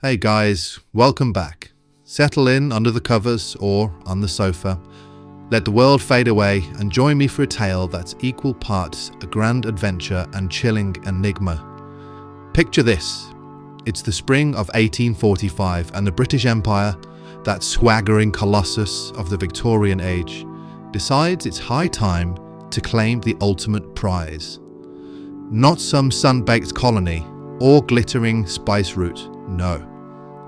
Hey guys, welcome back. Settle in under the covers or on the sofa. Let the world fade away and join me for a tale that's equal parts a grand adventure and chilling enigma. Picture this. It's the spring of 1845 and the British Empire, that swaggering colossus of the Victorian age, decides it's high time to claim the ultimate prize. Not some sun-baked colony or glittering spice route. No,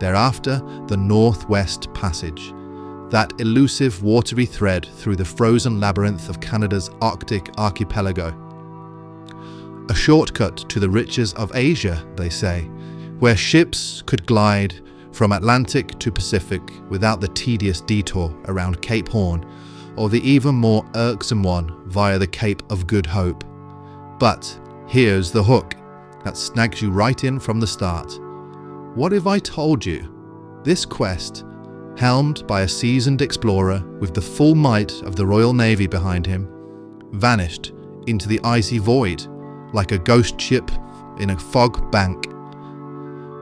they're after the Northwest Passage, that elusive watery thread through the frozen labyrinth of Canada's Arctic archipelago. A shortcut to the riches of Asia, they say, where ships could glide from Atlantic to Pacific without the tedious detour around Cape Horn or the even more irksome one via the Cape of Good Hope. But here's the hook that snags you right in from the start. What if I told you this quest, helmed by a seasoned explorer with the full might of the Royal Navy behind him, vanished into the icy void like a ghost ship in a fog bank?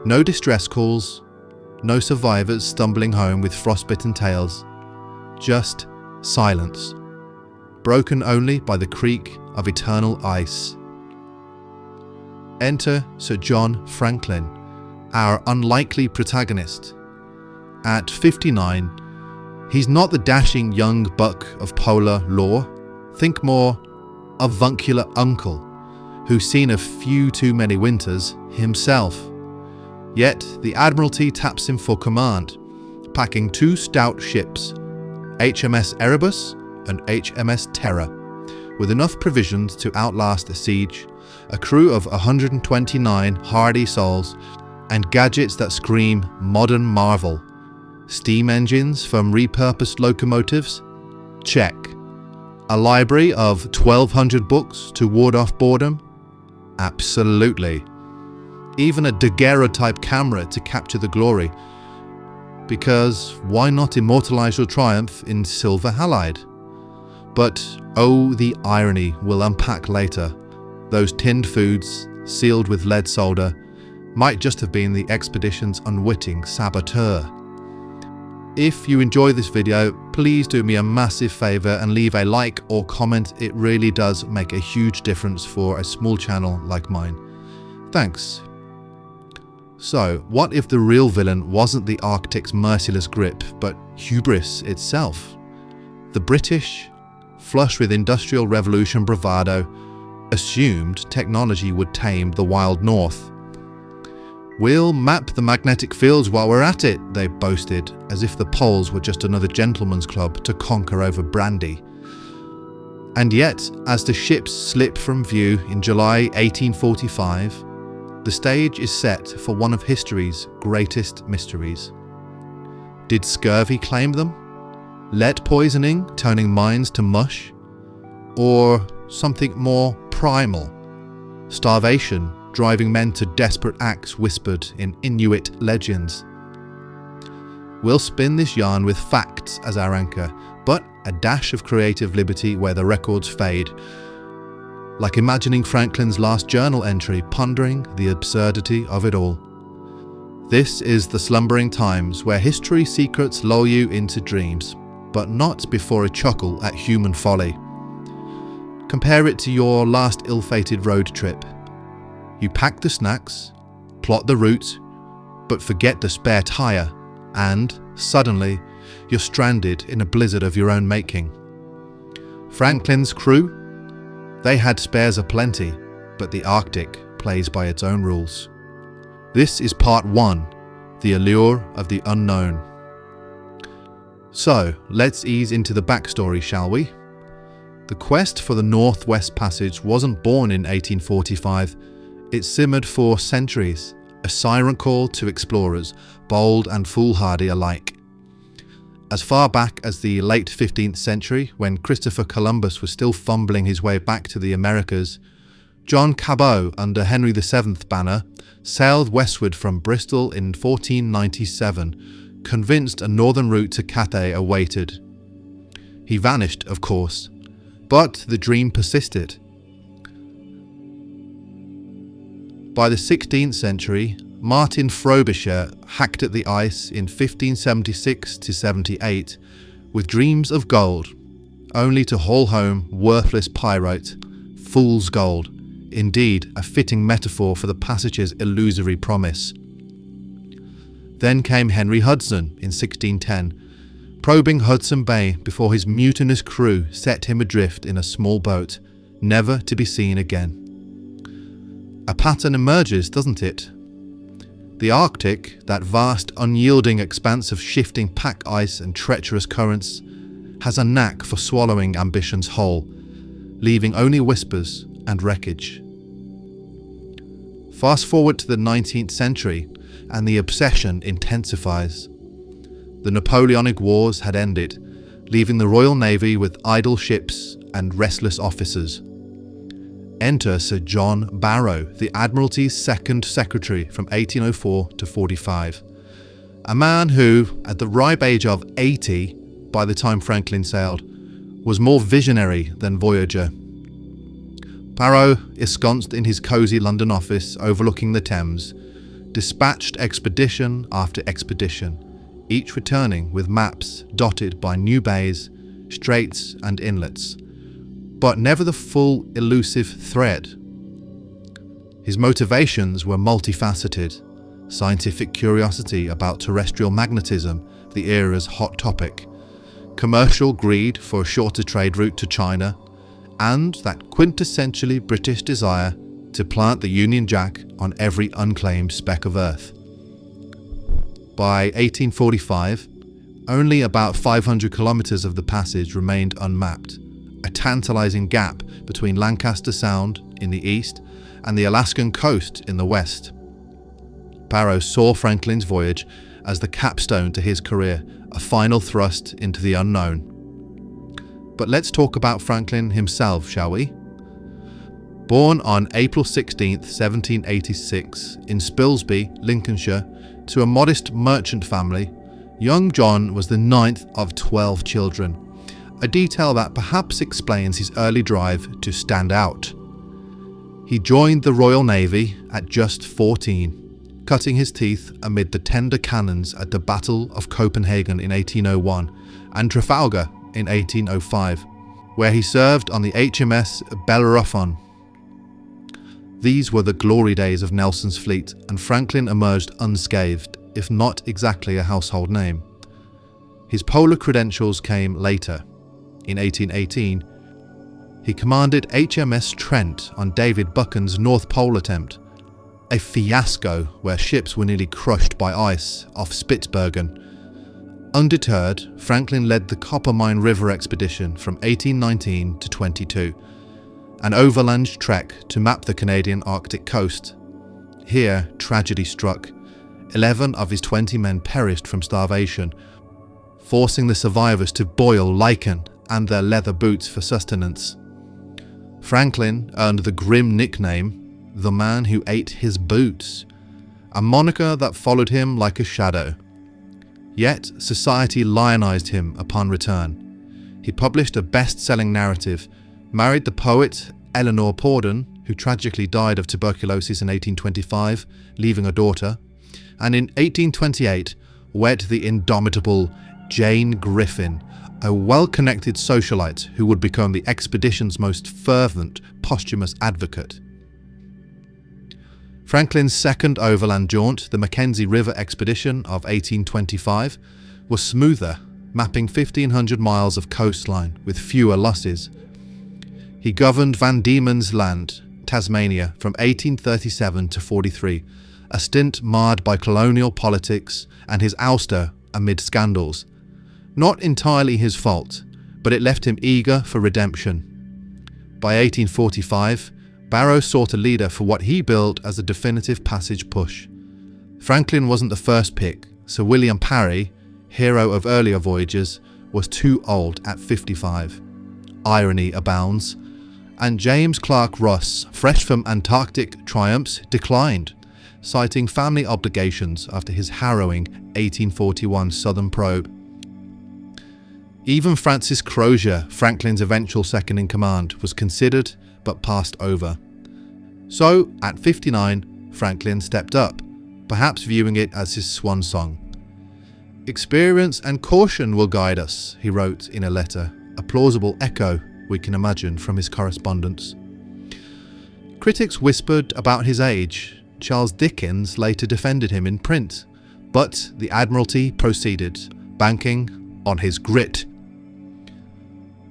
No distress calls, no survivors stumbling home with frostbitten tails, just silence, broken only by the creak of eternal ice. Enter Sir John Franklin, our unlikely protagonist. At 59, he's not the dashing young buck of polar lore. Think more avuncular uncle who's seen a few too many winters himself. Yet the Admiralty taps him for command, packing two stout ships, HMS Erebus and HMS Terror, with enough provisions to outlast the siege, a crew of 129 hardy souls, and gadgets that scream modern marvel. Steam engines from repurposed locomotives? Check. A library of 1,200 books to ward off boredom? Absolutely. Even a daguerreotype camera to capture the glory. Because why not immortalize your triumph in silver halide? But oh, the irony we'll unpack later. Those tinned foods, sealed with lead solder, might just have been the expedition's unwitting saboteur. If you enjoy this video, please do me a massive favour and leave a like or comment. It really does make a huge difference for a small channel like mine. Thanks. So, what if the real villain wasn't the Arctic's merciless grip, but hubris itself? The British, flush with Industrial Revolution bravado, assumed technology would tame the wild north. We'll map the magnetic fields while we're at it, they boasted, as if the poles were just another gentleman's club to conquer over brandy. And yet, as the ships slip from view in July 1845, the stage is set for one of history's greatest mysteries. Did scurvy claim them? Lead poisoning turning minds to mush? Or something more primal? Starvation driving men to desperate acts whispered in Inuit legends? We'll spin this yarn with facts as our anchor, but a dash of creative liberty where the records fade. Like imagining Franklin's last journal entry, pondering the absurdity of it all. This is the Slumbering Times, where history secrets lull you into dreams, but not before a chuckle at human folly. Compare it to your last ill-fated road trip. You pack the snacks, plot the route, but forget the spare tire, and, suddenly, you're stranded in a blizzard of your own making. Franklin's crew? They had spares aplenty, but the Arctic plays by its own rules. This is part 1, the allure of the unknown. So, let's ease into the backstory, shall we? The quest for the Northwest Passage wasn't born in 1845. It simmered for centuries, a siren call to explorers, bold and foolhardy alike. As far back as the late 15th century, when Christopher Columbus was still fumbling his way back to the Americas, John Cabot, under Henry VII's banner, sailed westward from Bristol in 1497, convinced a northern route to Cathay awaited. He vanished, of course, but the dream persisted. By the 16th century, Martin Frobisher hacked at the ice in 1576 to 78 with dreams of gold, only to haul home worthless pyrite, fool's gold, indeed a fitting metaphor for the passage's illusory promise. Then came Henry Hudson in 1610, probing Hudson Bay before his mutinous crew set him adrift in a small boat, never to be seen again. A pattern emerges, doesn't it? The Arctic, that vast, unyielding expanse of shifting pack ice and treacherous currents, has a knack for swallowing ambitions whole, leaving only whispers and wreckage. Fast forward to the 19th century, and the obsession intensifies. The Napoleonic Wars had ended, leaving the Royal Navy with idle ships and restless officers. Enter Sir John Barrow, the Admiralty's second secretary from 1804 to 45. A man who, at the ripe age of 80, by the time Franklin sailed, was more visionary than voyager. Barrow, ensconced in his cosy London office overlooking the Thames, dispatched expedition after expedition, each returning with maps dotted by new bays, straits and inlets, but never the full elusive thread. His motivations were multifaceted: scientific curiosity about terrestrial magnetism, the era's hot topic, commercial greed for a shorter trade route to China, and that quintessentially British desire to plant the Union Jack on every unclaimed speck of earth. By 1845, only about 500 kilometers of the passage remained unmapped, a tantalizing gap between Lancaster Sound in the east and the Alaskan coast in the west. Barrow saw Franklin's voyage as the capstone to his career, a final thrust into the unknown. But let's talk about Franklin himself, shall we? Born on April 16, 1786, in Spilsby, Lincolnshire, to a modest merchant family, young John was the ninth of 12 children, a detail that perhaps explains his early drive to stand out. He joined the Royal Navy at just 14, cutting his teeth amid the tender cannons at the Battle of Copenhagen in 1801 and Trafalgar in 1805, where he served on the HMS Bellerophon. These were the glory days of Nelson's fleet, and Franklin emerged unscathed, if not exactly a household name. His polar credentials came later. In 1818, he commanded HMS Trent on David Buchan's North Pole attempt, a fiasco where ships were nearly crushed by ice off Spitsbergen. Undeterred, Franklin led the Coppermine River expedition from 1819 to 22, an overland trek to map the Canadian Arctic coast. Here, tragedy struck. 11 of his 20 men perished from starvation, forcing the survivors to boil lichen and their leather boots for sustenance. Franklin earned the grim nickname, the man who ate his boots, a moniker that followed him like a shadow. Yet society lionized him upon return. He published a best-selling narrative, married the poet Eleanor Porden, who tragically died of tuberculosis in 1825, leaving a daughter, and in 1828 wed the indomitable Jane Griffin, a well-connected socialite who would become the expedition's most fervent posthumous advocate. Franklin's second overland jaunt, the Mackenzie River expedition of 1825, was smoother, mapping 1,500 miles of coastline with fewer losses. He governed Van Diemen's Land, Tasmania, from 1837 to 43, a stint marred by colonial politics and his ouster amid scandals. Not entirely his fault, but it left him eager for redemption. By 1845, Barrow sought a leader for what he billed as a definitive passage push. Franklin wasn't the first pick. Sir William Parry, hero of earlier voyages, was too old at 55. Irony abounds. And James Clark Ross, fresh from Antarctic triumphs, declined, citing family obligations after his harrowing 1841 southern probe. Even Francis Crozier, Franklin's eventual second-in-command, was considered but passed over. So, at 59, Franklin stepped up, perhaps viewing it as his swan song. "Experience and caution will guide us," he wrote in a letter, a plausible echo, we can imagine, from his correspondence. Critics whispered about his age. Charles Dickens later defended him in print, but the Admiralty proceeded, banking on his grit.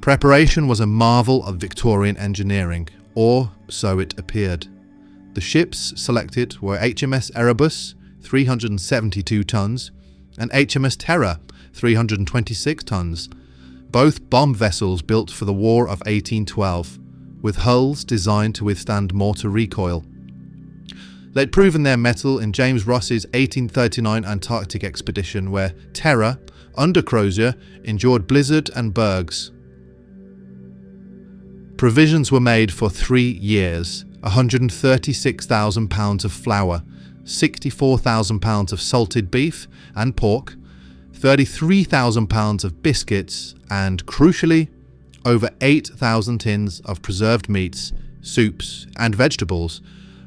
Preparation was a marvel of Victorian engineering, or so it appeared. The ships selected were HMS Erebus, 372 tons, and HMS Terror, 326 tons, both bomb vessels built for the War of 1812, with hulls designed to withstand mortar recoil. They'd proven their mettle in James Ross's 1839 Antarctic expedition, where Terror, under Crozier, endured blizzard and bergs. Provisions were made for 3 years, 136,000 pounds of flour, 64,000 pounds of salted beef and pork, 33,000 pounds of biscuits, and, crucially, over 8,000 tins of preserved meats, soups, and vegetables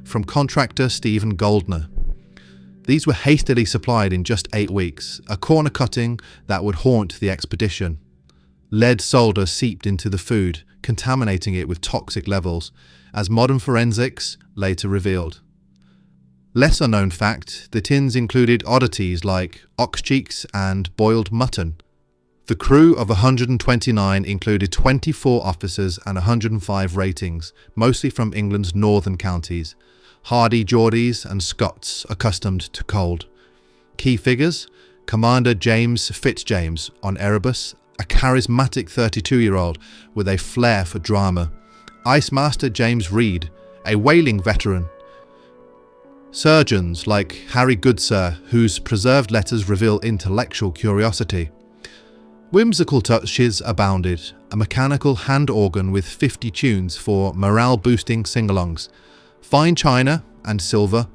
from contractor Stephen Goldner. These were hastily supplied in just 8 weeks, a corner cutting that would haunt the expedition. Lead solder seeped into the food, contaminating it with toxic levels, as modern forensics later revealed. Lesser known fact, the tins included oddities like ox cheeks and boiled mutton. The crew of 129 included 24 officers and 105 ratings, mostly from England's northern counties, hardy Geordies and Scots accustomed to cold. Key figures: Commander James Fitzjames on Erebus, a charismatic 32-year-old with a flair for drama; Ice Master James Reed, a whaling veteran; surgeons like Harry Goodsir, whose preserved letters reveal intellectual curiosity. Whimsical touches abounded: a mechanical hand organ with 50 tunes for morale-boosting sing-alongs, fine china and silver,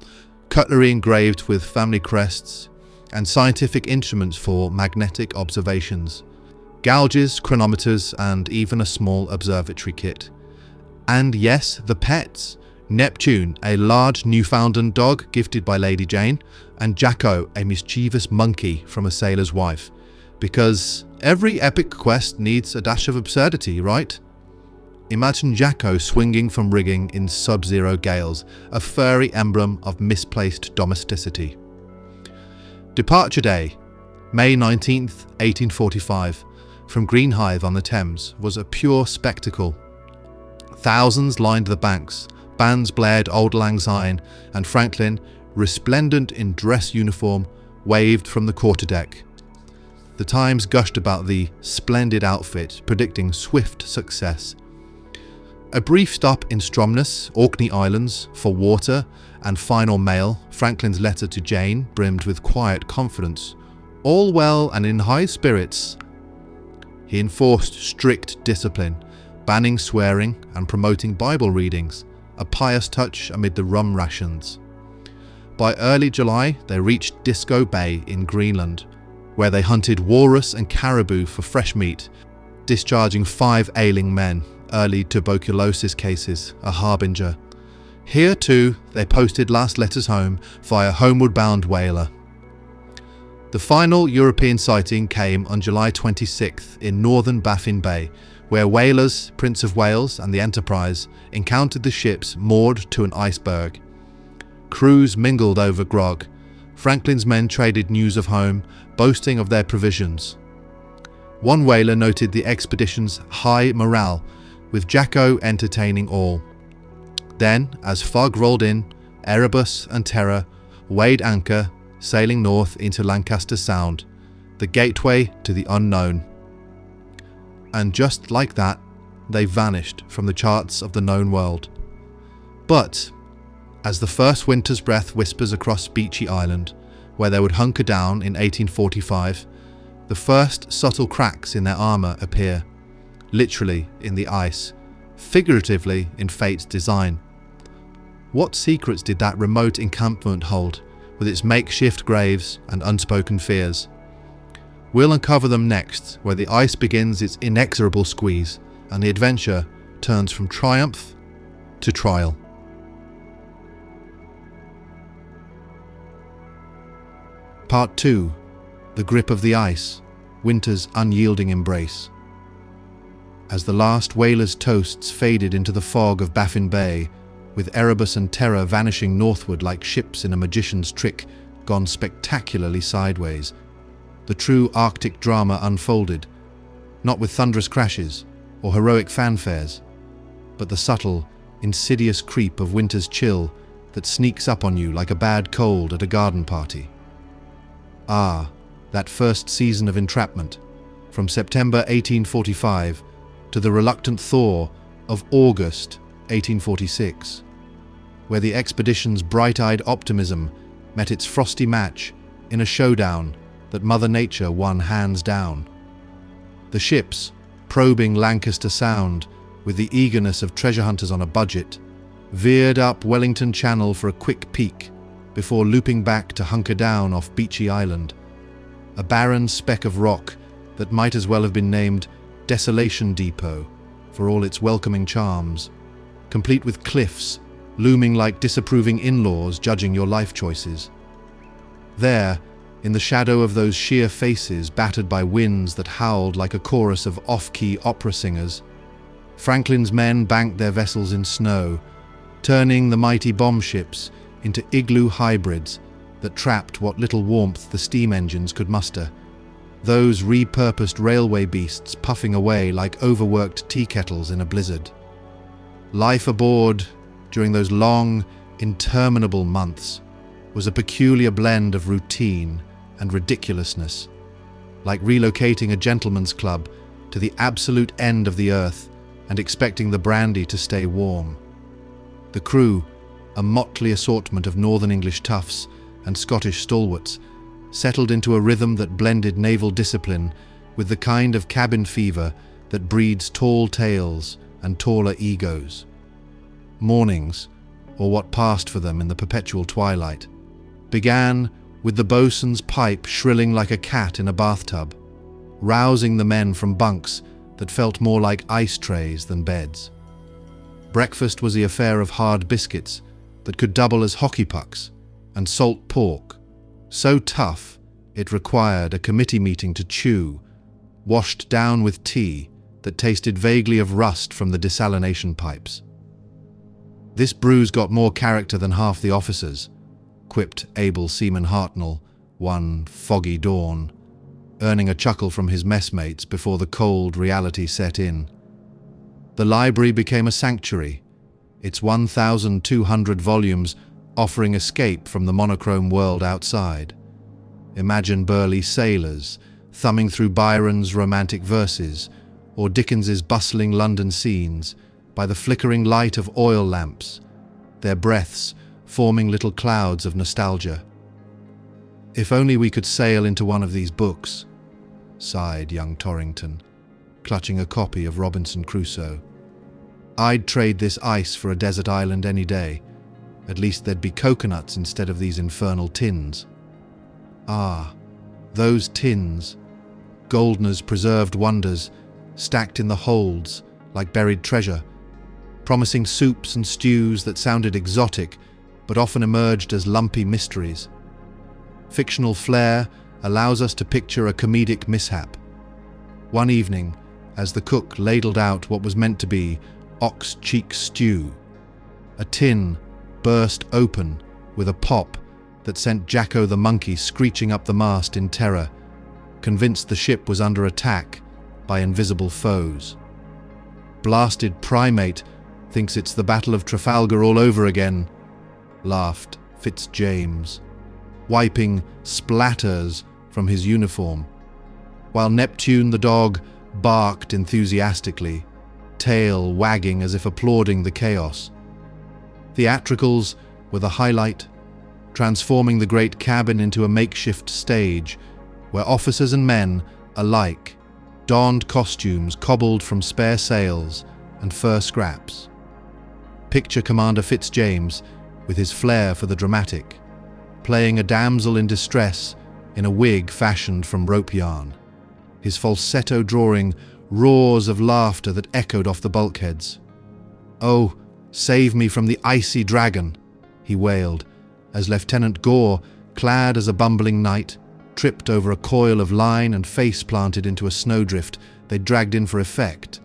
cutlery engraved with family crests, and scientific instruments for magnetic observations, gauges, chronometers, and even a small observatory kit. And yes, the pets: Neptune, a large Newfoundland dog gifted by Lady Jane, and Jacko, a mischievous monkey from a sailor's wife. Because every epic quest needs a dash of absurdity, right? Imagine Jacko swinging from rigging in sub-zero gales, a furry emblem of misplaced domesticity. Departure day, May 19th, 1845, from Greenhithe on the Thames, was a pure spectacle. Thousands lined the banks, bands blared Auld Lang Syne, and Franklin, resplendent in dress uniform, waved from the quarterdeck. The Times gushed about the splendid outfit, predicting swift success. A brief stop in Stromness, Orkney Islands, for water and final mail, Franklin's letter to Jane brimmed with quiet confidence. All well and in high spirits. He enforced strict discipline, banning swearing and promoting Bible readings, a pious touch amid the rum rations. By early July, they reached Disco Bay in Greenland, where they hunted walrus and caribou for fresh meat, discharging 5 ailing men, early tuberculosis cases, a harbinger. Here too, they posted last letters home via homeward-bound whaler. The final European sighting came on July 26th in northern Baffin Bay, where whalers Prince of Wales and the Enterprise encountered the ships moored to an iceberg. Crews mingled over grog. Franklin's men traded news of home, boasting of their provisions. One whaler noted the expedition's high morale, with Jacko entertaining all. Then, as fog rolled in, Erebus and Terror weighed anchor, sailing north into Lancaster Sound, the gateway to the unknown. And just like that, they vanished from the charts of the known world. But, as the first winter's breath whispers across Beechey Island, where they would hunker down in 1845, the first subtle cracks in their armour appear, literally in the ice, figuratively in fate's design. What secrets did that remote encampment hold, with its makeshift graves and unspoken fears? We'll uncover them next, where the ice begins its inexorable squeeze, and the adventure turns from triumph to trial. Part 2. The Grip of the Ice, Winter's Unyielding Embrace. As the last whalers' toasts faded into the fog of Baffin Bay, with Erebus and Terror vanishing northward like ships in a magician's trick gone spectacularly sideways, the true Arctic drama unfolded, not with thunderous crashes or heroic fanfares, but the subtle, insidious creep of winter's chill that sneaks up on you like a bad cold at a garden party. Ah, that first season of entrapment, from September 1845 to the reluctant thaw of August 1846, where the expedition's bright-eyed optimism met its frosty match in a showdown that Mother Nature won hands down. The ships, probing Lancaster Sound with the eagerness of treasure hunters on a budget, veered up Wellington Channel for a quick peek before looping back to hunker down off Beechey Island, a barren speck of rock that might as well have been named Desolation Depot for all its welcoming charms, complete with cliffs looming like disapproving in-laws judging your life choices. There, in the shadow of those sheer faces battered by winds that howled like a chorus of off-key opera singers, Franklin's men banked their vessels in snow, turning the mighty bomb ships into igloo hybrids that trapped what little warmth the steam engines could muster, those repurposed railway beasts puffing away like overworked tea kettles in a blizzard. Life aboard during those long, interminable months was a peculiar blend of routine and ridiculousness, like relocating a gentleman's club to the absolute end of the earth and expecting the brandy to stay warm. The crew, a motley assortment of Northern English toughs and Scottish stalwarts, settled into a rhythm that blended naval discipline with the kind of cabin fever that breeds tall tales and taller egos. Mornings, or what passed for them in the perpetual twilight, began with the boatswain's pipe shrilling like a cat in a bathtub, rousing the men from bunks that felt more like ice trays than beds. Breakfast was the affair of hard biscuits that could double as hockey pucks, and salt pork, so tough it required a committee meeting to chew, washed down with tea that tasted vaguely of rust from the desalination pipes. "This brew's got more character than half the officers," quipped able Seaman Hartnell one foggy dawn, earning a chuckle from his messmates before the cold reality set in. The library became a sanctuary, its 1,200 volumes offering escape from the monochrome world outside. Imagine burly sailors thumbing through Byron's romantic verses or Dickens's bustling London scenes by the flickering light of oil lamps, their breaths forming little clouds of nostalgia. "If only we could sail into one of these books," sighed young Torrington, clutching a copy of Robinson Crusoe. "I'd trade this ice for a desert island any day. At least there'd be coconuts instead of these infernal tins." Ah, those tins, Goldner's preserved wonders, stacked in the holds like buried treasure, promising soups and stews that sounded exotic but often emerged as lumpy mysteries. Fictional flair allows us to picture a comedic mishap. One evening, as the cook ladled out what was meant to be ox cheek stew, a tin burst open with a pop that sent Jacko the monkey screeching up the mast in terror, convinced the ship was under attack by invisible foes. "Blasted primate thinks it's the Battle of Trafalgar all over again," laughed Fitzjames, wiping splatters from his uniform, while Neptune the dog barked enthusiastically, tail wagging as if applauding the chaos. Theatricals were the highlight, transforming the great cabin into a makeshift stage where officers and men alike donned costumes cobbled from spare sails and fur scraps. Picture Commander Fitzjames with his flair for the dramatic, playing a damsel in distress in a wig fashioned from rope yarn, his falsetto drawing roars of laughter that echoed off the bulkheads. "Oh, save me from the icy dragon," he wailed, as Lieutenant Gore, clad as a bumbling knight, tripped over a coil of line and face planted into a snowdrift they'd dragged in for effect.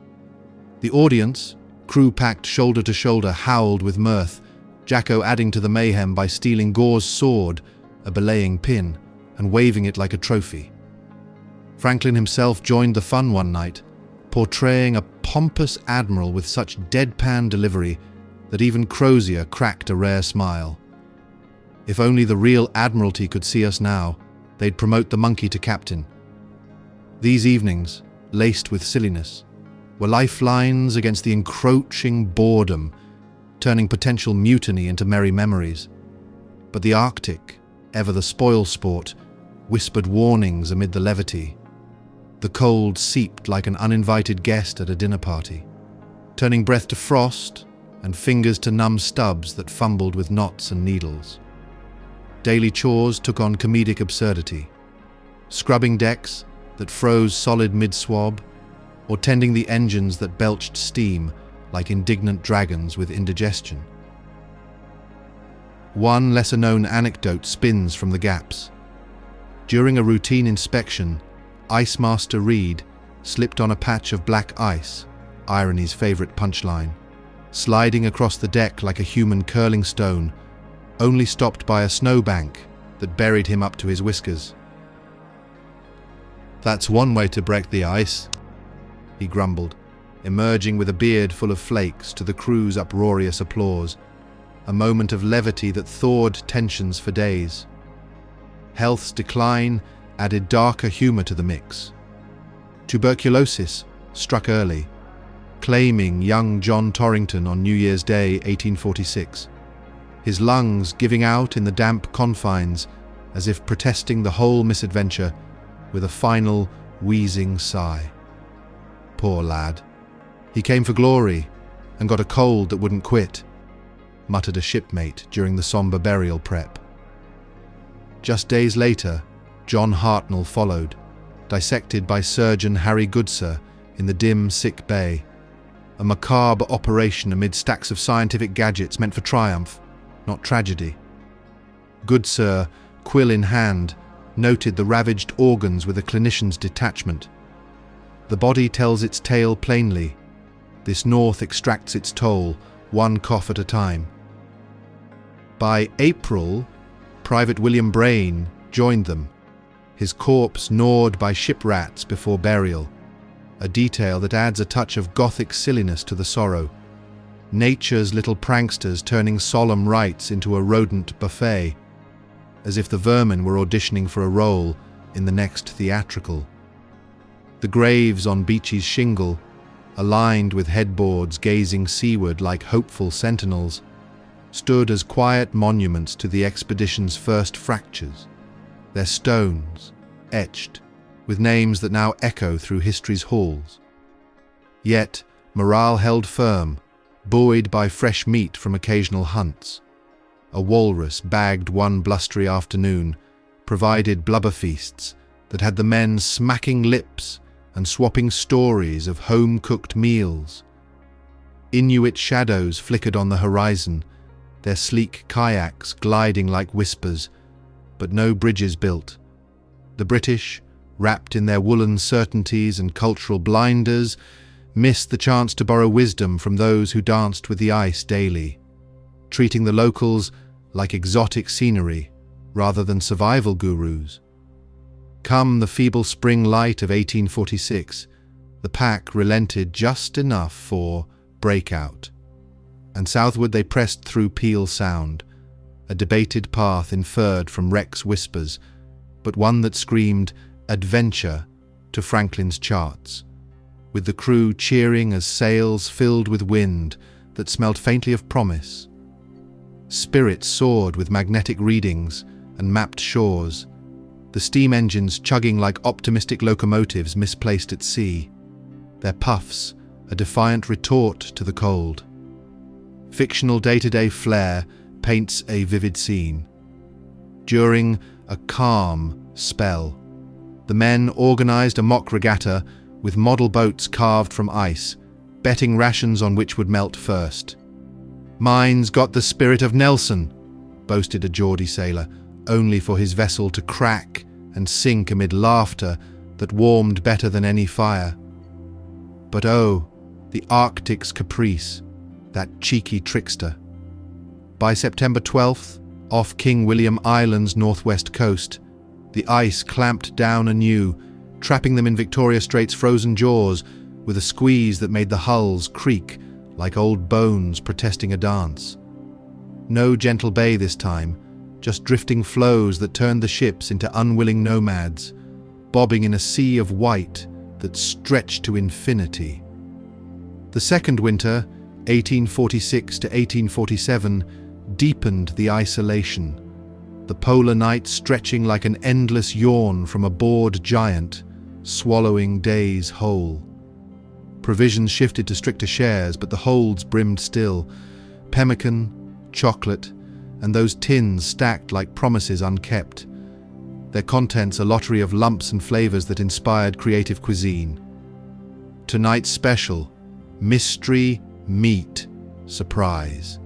The audience, crew packed shoulder to shoulder, howled with mirth, Jacko adding to the mayhem by stealing Gore's sword, a belaying pin, and waving it like a trophy. Franklin himself joined the fun one night, portraying a pompous admiral with such deadpan delivery that even Crozier cracked a rare smile. If only the real Admiralty could see us now, they'd promote the monkey to captain. These evenings, laced with silliness, were lifelines against the encroaching boredom, turning potential mutiny into merry memories. But the Arctic, ever the spoil sport, whispered warnings amid the levity. The cold seeped like an uninvited guest at a dinner party, turning breath to frost and fingers to numb stubs that fumbled with knots and needles. Daily chores took on comedic absurdity. Scrubbing decks that froze solid mid-swab, or tending the engines that belched steam like indignant dragons with indigestion. One lesser-known anecdote spins from the gaps. During a routine inspection, Ice Master Reed slipped on a patch of black ice, irony's favorite punchline, sliding across the deck like a human curling stone, only stopped by a snowbank that buried him up to his whiskers. "That's one way to break the ice," he grumbled, emerging with a beard full of flakes to the crew's uproarious applause, a moment of levity that thawed tensions for days. Health's decline added darker humour to the mix. Tuberculosis struck early, claiming young John Torrington on New Year's Day 1846, his lungs giving out in the damp confines as if protesting the whole misadventure with a final wheezing sigh. Poor lad. "He came for glory and got a cold that wouldn't quit," muttered a shipmate during the sombre burial prep. Just days later, John Hartnell followed, dissected by surgeon Harry Goodsir in the dim, sick bay, a macabre operation amid stacks of scientific gadgets meant for triumph, not tragedy. Goodsir, quill in hand, noted the ravaged organs with a clinician's detachment. The body tells its tale plainly. This North extracts its toll, one cough at a time. By April, Private William Brain joined them, his corpse gnawed by ship rats before burial, a detail that adds a touch of Gothic silliness to the sorrow. Nature's little pranksters turning solemn rites into a rodent buffet, as if the vermin were auditioning for a role in the next theatrical. The graves on Beechey's shingle, aligned with headboards gazing seaward like hopeful sentinels, stood as quiet monuments to the expedition's first fractures, their stones etched with names that now echo through history's halls. Yet morale held firm, buoyed by fresh meat from occasional hunts. A walrus bagged one blustery afternoon provided blubber feasts that had the men smacking lips and swapping stories of home-cooked meals. Inuit shadows flickered on the horizon, their sleek kayaks gliding like whispers, but no bridges built. The British, wrapped in their woolen certainties and cultural blinders, missed the chance to borrow wisdom from those who danced with the ice daily, treating the locals like exotic scenery rather than survival gurus. Come the feeble spring light of 1846, the pack relented just enough for breakout, and southward they pressed through Peel Sound, a debated path inferred from Rex whispers, but one that screamed adventure to Franklin's charts, with the crew cheering as sails filled with wind that smelled faintly of promise. Spirits soared with magnetic readings and mapped shores, the steam engines chugging like optimistic locomotives misplaced at sea, their puffs a defiant retort to the cold. Fictional day-to-day flair paints a vivid scene. During a calm spell, the men organized a mock regatta with model boats carved from ice, betting rations on which would melt first. "Mine's got the spirit of Nelson," boasted a Geordie sailor, only for his vessel to crack and sink amid laughter that warmed better than any fire. But oh, the Arctic's caprice, that cheeky trickster. By September 12th, off King William Island's northwest coast, the ice clamped down anew, trapping them in Victoria Strait's frozen jaws with a squeeze that made the hulls creak like old bones protesting a dance. No gentle bay this time, just drifting floes that turned the ships into unwilling nomads, bobbing in a sea of white that stretched to infinity. The second winter, 1846 to 1847, deepened the isolation, the polar night stretching like an endless yawn from a bored giant, swallowing days whole. Provisions shifted to stricter shares, but the holds brimmed still. Pemmican, chocolate, and those tins stacked like promises unkept. Their contents a lottery of lumps and flavors that inspired creative cuisine. Tonight's special, mystery meat surprise.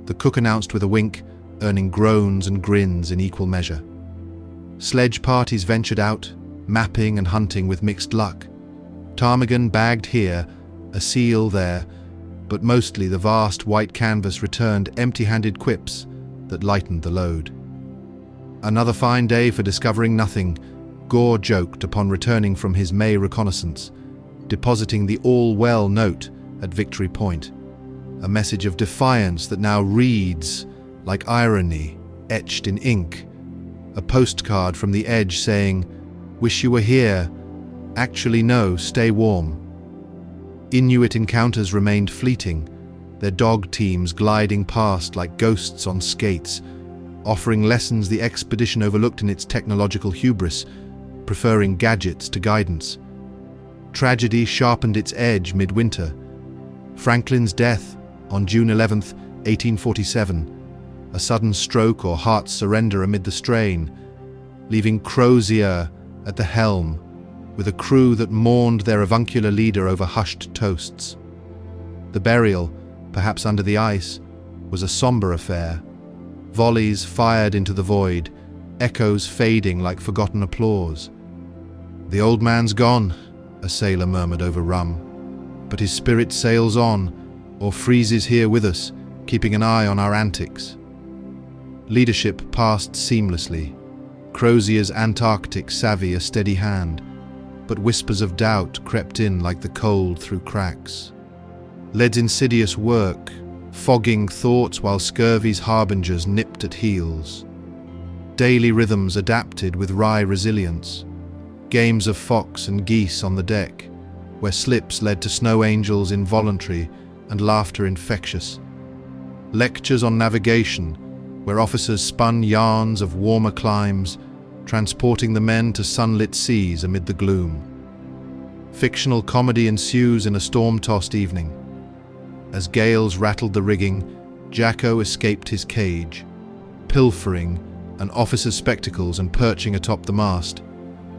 The cook announced with a wink, earning groans and grins in equal measure. Sledge parties ventured out, mapping and hunting with mixed luck. Ptarmigan bagged here, a seal there, but mostly the vast white canvas returned empty-handed quips that lightened the load. Another fine day for discovering nothing, Gore joked upon returning from his May reconnaissance, depositing the all-well note at Victory Point, a message of defiance that now reads like irony etched in ink, a postcard from the edge saying, "Wish you were here. Actually no, stay warm." Inuit encounters remained fleeting, their dog teams gliding past like ghosts on skates, offering lessons the expedition overlooked in its technological hubris, preferring gadgets to guidance. Tragedy sharpened its edge midwinter. Franklin's death on June 11, 1847, a sudden stroke or heart surrender amid the strain, leaving Crozier at the helm, with a crew that mourned their avuncular leader over hushed toasts. The burial, perhaps under the ice, was a somber affair. Volleys fired into the void, echoes fading like forgotten applause. "The old man's gone," a sailor murmured over rum, "but his spirit sails on, or freezes here with us, keeping an eye on our antics." Leadership passed seamlessly, Crozier's Antarctic savvy a steady hand, but whispers of doubt crept in like the cold through cracks. Led's insidious work, fogging thoughts while scurvy's harbingers nipped at heels. Daily rhythms adapted with wry resilience. Games of fox and geese on the deck, where slips led to snow angels involuntary and laughter infectious. Lectures on navigation, where officers spun yarns of warmer climes, transporting the men to sunlit seas amid the gloom. Fictional comedy ensues in a storm-tossed evening. As gales rattled the rigging, Jacko escaped his cage, pilfering an officer's spectacles and perching atop the mast,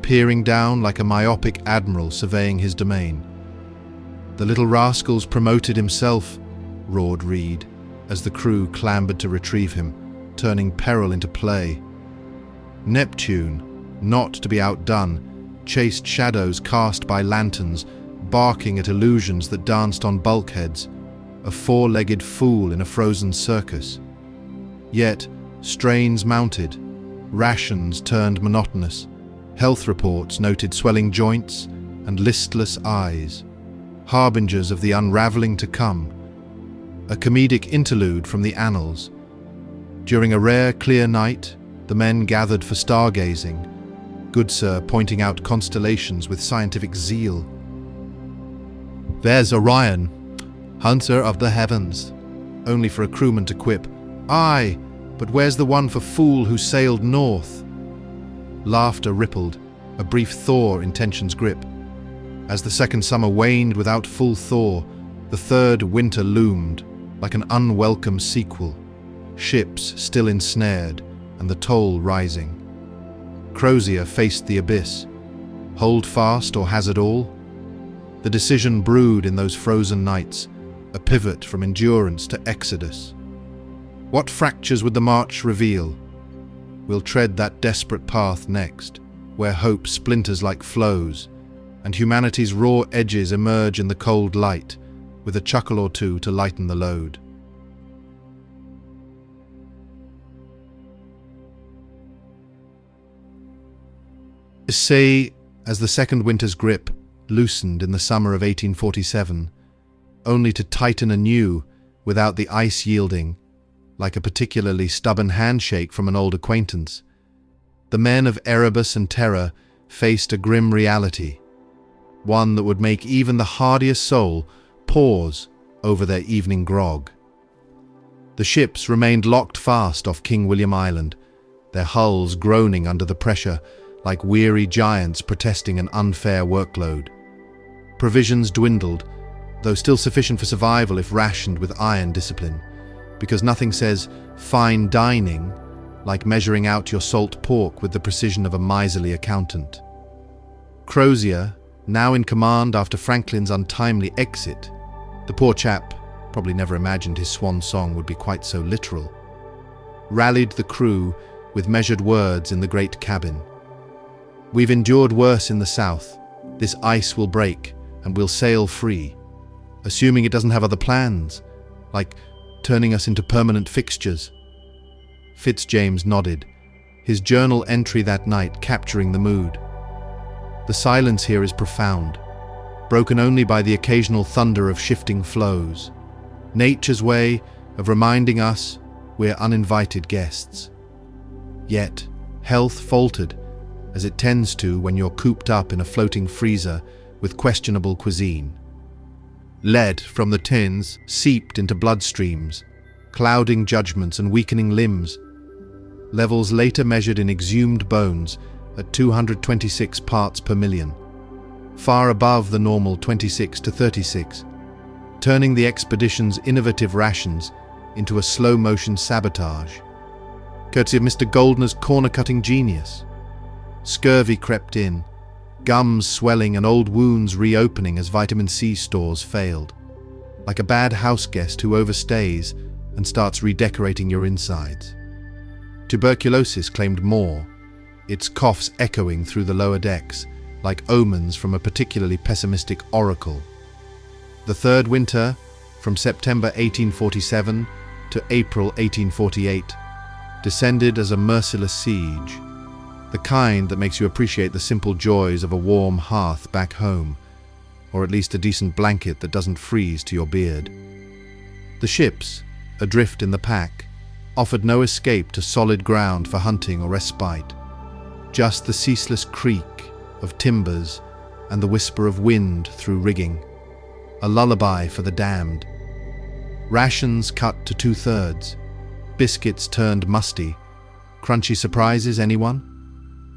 peering down like a myopic admiral surveying his domain. "The little rascal's promoted himself," roared Reed, as the crew clambered to retrieve him, turning peril into play. Neptune, not to be outdone, chased shadows cast by lanterns, barking at illusions that danced on bulkheads, a four-legged fool in a frozen circus. Yet, strains mounted, rations turned monotonous, health reports noted swelling joints and listless eyes, harbingers of the unraveling to come, a comedic interlude from the annals. During a rare, clear night, the men gathered for stargazing, Goodsir pointing out constellations with scientific zeal. "There's Orion, hunter of the heavens," only for a crewman to quip, "Aye, but where's the one for fool who sailed north?" Laughter rippled, a brief thaw in tension's grip. As the second summer waned without full thaw, the third winter loomed, like an unwelcome sequel, ships still ensnared and the toll rising. Crozier faced the abyss. Hold fast or hazard all? The decision brewed in those frozen nights, a pivot from endurance to exodus. What fractures would the march reveal? We'll tread that desperate path next. where hope splinters like flows, and humanity's raw edges emerge in the cold light, with a chuckle or two to lighten the load. Say, as the second winter's grip loosened in the summer of 1847, only to tighten anew without the ice yielding, like a particularly stubborn handshake from an old acquaintance, the men of Erebus and terror faced a grim reality, one that would make even the hardiest soul pause over their evening grog. The ships remained locked fast off King William Island, their hulls groaning under the pressure like weary giants protesting an unfair workload. Provisions dwindled, though still sufficient for survival if rationed with iron discipline, because nothing says fine dining like measuring out your salt pork with the precision of a miserly accountant. Crozier, now in command after Franklin's untimely exit, the poor chap probably never imagined his swan song would be quite so literal, rallied the crew with measured words in the great cabin. "We've endured worse in the south. This ice will break, and we'll sail free, assuming it doesn't have other plans, like turning us into permanent fixtures." Fitzjames nodded, his journal entry that night capturing the mood. The silence here is profound, broken only by the occasional thunder of shifting flows, nature's way of reminding us we're uninvited guests. Yet, health faltered, as it tends to when you're cooped up in a floating freezer with questionable cuisine. Lead from the tins seeped into bloodstreams, clouding judgments and weakening limbs, levels later measured in exhumed bones at 226 parts per million, far above the normal 26 to 36, turning the expedition's innovative rations into a slow-motion sabotage, courtesy of Mr. Goldner's corner-cutting genius. Scurvy crept in, gums swelling and old wounds reopening as vitamin C stores failed, like a bad house guest who overstays and starts redecorating your insides. Tuberculosis claimed more, its coughs echoing through the lower decks like omens from a particularly pessimistic oracle. The third winter, from September 1847 to April 1848, descended as a merciless siege, the kind that makes you appreciate the simple joys of a warm hearth back home, or at least a decent blanket that doesn't freeze to your beard. The ships, adrift in the pack, offered no escape to solid ground for hunting or respite, just the ceaseless creak of timbers and the whisper of wind through rigging, a lullaby for the damned. Rations cut to 2/3, biscuits turned musty. Crunchy surprises, anyone?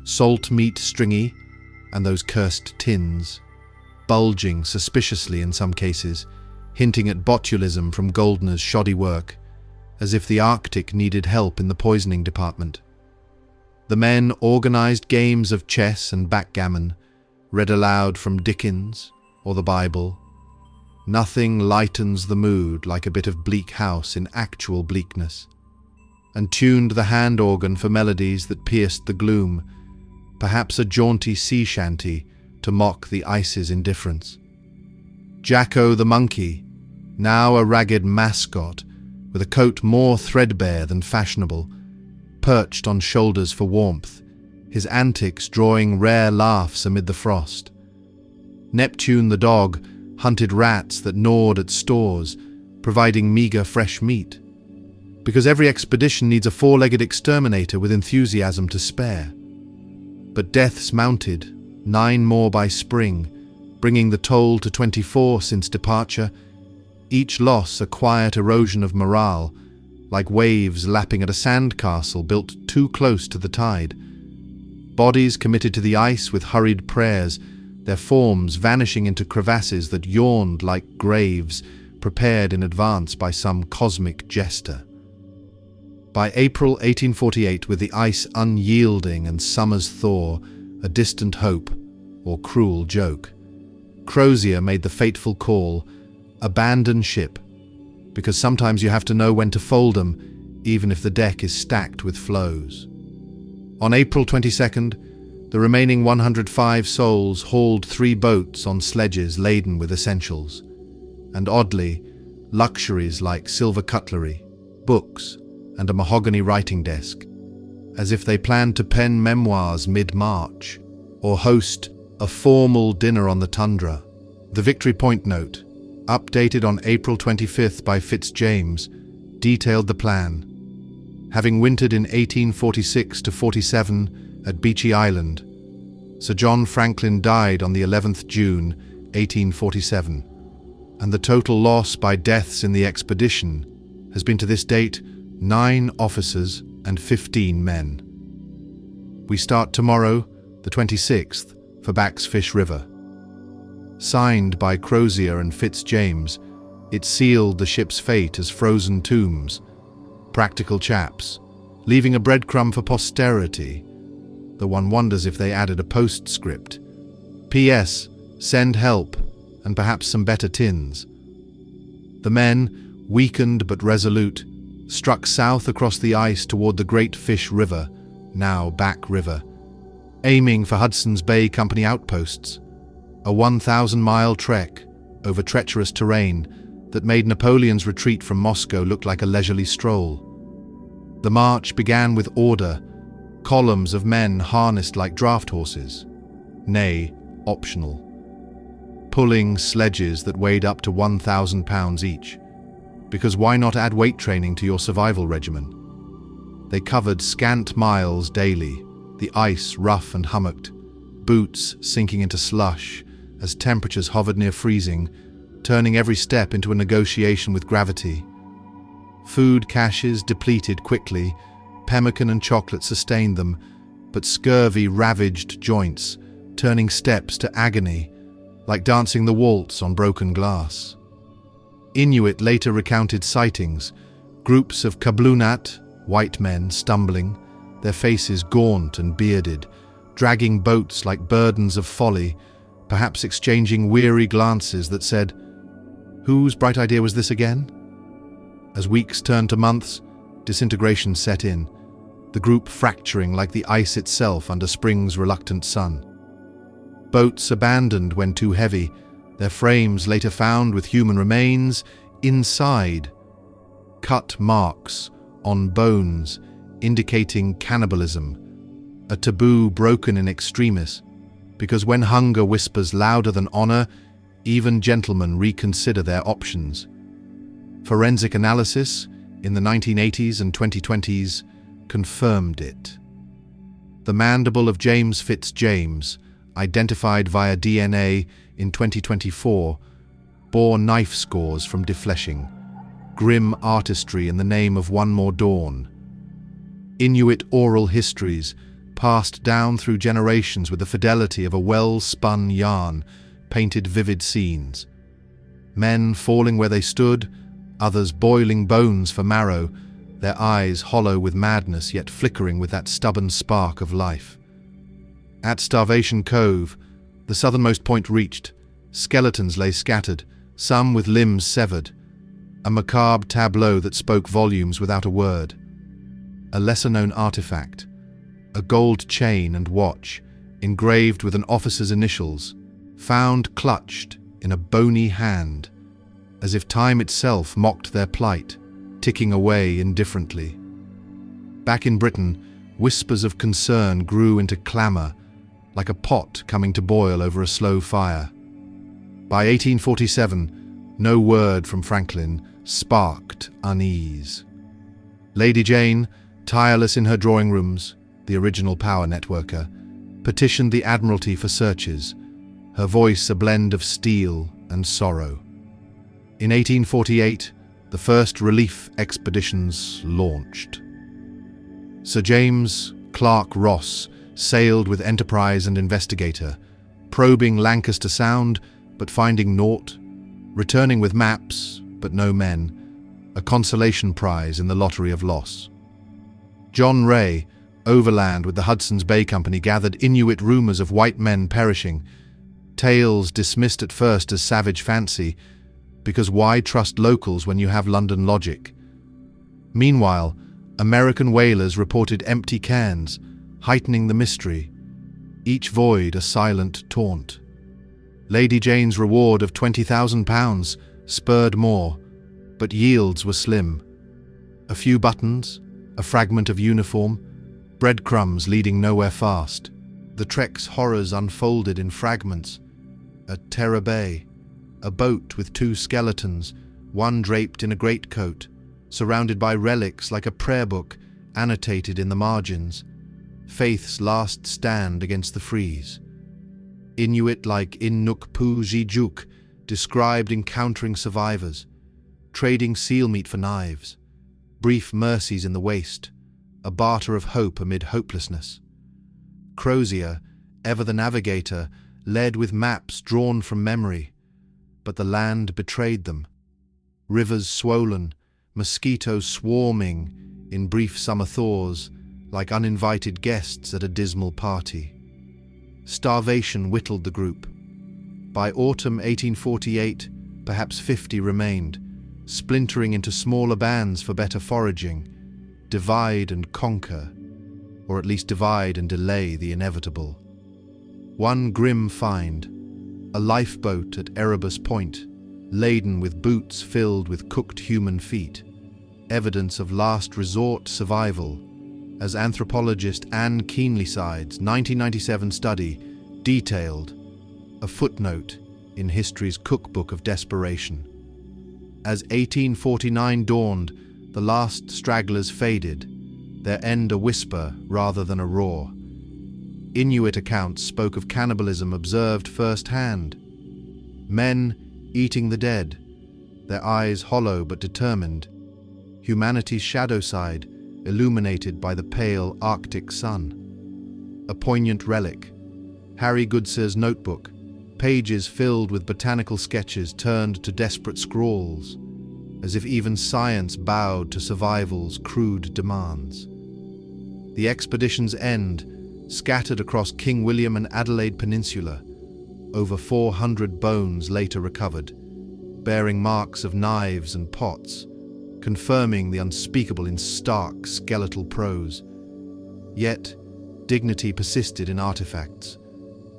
Salt meat stringy, and those cursed tins, bulging suspiciously in some cases, hinting at botulism from Goldner's shoddy work, as if the Arctic needed help in the poisoning department. The men organized games of chess and backgammon, read aloud from Dickens or the Bible. Nothing lightens the mood like a bit of Bleak House in actual bleakness, and tuned the hand organ for melodies that pierced the gloom, perhaps a jaunty sea shanty to mock the ice's indifference. Jacko the monkey, now a ragged mascot with a coat more threadbare than fashionable, perched on shoulders for warmth, his antics drawing rare laughs amid the frost. Neptune the dog hunted rats that gnawed at stores, providing meager fresh meat, because every expedition needs a four-legged exterminator with enthusiasm to spare. But deaths mounted, 9 more by spring, bringing the toll to 24 since departure, each loss a quiet erosion of morale, like waves lapping at a sandcastle built too close to the tide. Bodies committed to the ice with hurried prayers, their forms vanishing into crevasses that yawned like graves prepared in advance by some cosmic jester. By April 1848, with the ice unyielding and summer's thaw a distant hope or cruel joke, Crozier made the fateful call, abandon ship, because sometimes you have to know when to fold 'em, even if the deck is stacked with floes. On April 22nd, The remaining 105 souls hauled 3 boats on sledges laden with essentials, and oddly, luxuries like silver cutlery, books, and a mahogany writing desk, as if they planned to pen memoirs mid-March, or host a formal dinner on the tundra. The Victory Point note, updated on April 25th by Fitzjames, detailed the plan. Having wintered in 1846 to 47 at Beechey Island, Sir John Franklin died on the 11th June, 1847, and the total loss by deaths in the expedition has been to this date 9 officers and 15 men. We start tomorrow, the 26th, for Back's Fish River. Signed by Crozier and Fitzjames, it sealed the ship's fate as frozen tombs, practical chaps, leaving a breadcrumb for posterity, though one wonders if they added a postscript. P.S. Send help, and perhaps some better tins. The men, weakened but resolute, struck south across the ice toward the Great Fish River, now Back River, aiming for Hudson's Bay Company outposts, a 1,000-mile trek over treacherous terrain that made Napoleon's retreat from Moscow look like a leisurely stroll. The march began with order, columns of men harnessed like draft horses, nay, optional, pulling sledges that weighed up to 1,000 pounds each, because why not add weight training to your survival regimen? They covered scant miles daily, the ice rough and hummocked, boots sinking into slush as temperatures hovered near freezing, turning every step into a negotiation with gravity. Food caches depleted quickly, pemmican and chocolate sustained them, but scurvy ravaged joints, turning steps to agony, like dancing the waltz on broken glass. Inuit later recounted sightings, groups of kabloonat, white men, stumbling, their faces gaunt and bearded, dragging boats like burdens of folly, perhaps exchanging weary glances that said, "Whose bright idea was this again?" As weeks turned to months, disintegration set in, the group fracturing like the ice itself under spring's reluctant sun. Boats abandoned when too heavy, their frames later found with human remains inside. Cut marks on bones indicating cannibalism, a taboo broken in extremis, because when hunger whispers louder than honor, even gentlemen reconsider their options. Forensic analysis in the 1980s and 2020s confirmed it. The mandible of James Fitzjames, identified via DNA in 2024, bore knife scores from defleshing, grim artistry in the name of one more dawn. Inuit oral histories passed down through generations with the fidelity of a well-spun yarn, painted vivid scenes. Men falling where they stood, others boiling bones for marrow, their eyes hollow with madness yet flickering with that stubborn spark of life. At Starvation Cove, the southernmost point reached, skeletons lay scattered, some with limbs severed, a macabre tableau that spoke volumes without a word. A lesser-known artifact, a gold chain and watch, engraved with an officer's initials, found clutched in a bony hand, as if time itself mocked their plight, ticking away indifferently. Back in Britain, whispers of concern grew into clamour, like a pot coming to boil over a slow fire. By 1847, no word from Franklin sparked unease. Lady Jane, tireless in her drawing rooms, the original power networker, petitioned the Admiralty for searches, her voice a blend of steel and sorrow. In 1848, the first relief expeditions launched. Sir James Clark Ross sailed with Enterprise and Investigator, probing Lancaster Sound but finding naught, returning with maps but no men, a consolation prize in the lottery of loss. John Ray, overland with the Hudson's Bay Company, gathered Inuit rumors of white men perishing, tales dismissed at first as savage fancy, because why trust locals when you have London logic? Meanwhile, American whalers reported empty cans, heightening the mystery. each void a silent taunt. Lady Jane's reward of £20,000 spurred more, but yields were slim. A few buttons, a fragment of uniform, breadcrumbs leading nowhere fast. The trek's horrors unfolded in fragments. At Terror Bay, a boat with two skeletons, one draped in a greatcoat, surrounded by relics like a prayer book annotated in the margins. Faith's last stand against the freeze. Inuit like Inuit described encountering survivors, trading seal meat for knives, brief mercies in the waste, a barter of hope amid hopelessness. Crozier, ever the navigator, led with maps drawn from memory, but the land betrayed them. Rivers swollen, mosquitoes swarming in brief summer thaws, like uninvited guests at a dismal party. Starvation whittled the group. By autumn 1848, perhaps 50 remained, splintering into smaller bands for better foraging. Divide and conquer, or at least divide and delay the inevitable. One grim find, a lifeboat at Erebus Point, laden with boots filled with cooked human feet, evidence of last resort survival, as anthropologist Anne Keenlyside's 1997 study detailed, a footnote in history's cookbook of desperation. As 1849 dawned, the last stragglers faded, their end a whisper rather than a roar. Inuit accounts spoke of cannibalism observed firsthand. Men eating the dead, their eyes hollow but determined. Humanity's shadow side, illuminated by the pale Arctic sun. A poignant relic. Harry Goodsir's notebook, pages filled with botanical sketches turned to desperate scrawls, as if even science bowed to survival's crude demands. The expedition's end, scattered across King William and Adelaide Peninsula, over 400 bones later recovered, bearing marks of knives and pots, confirming the unspeakable in stark skeletal prose. Yet, dignity persisted in artifacts.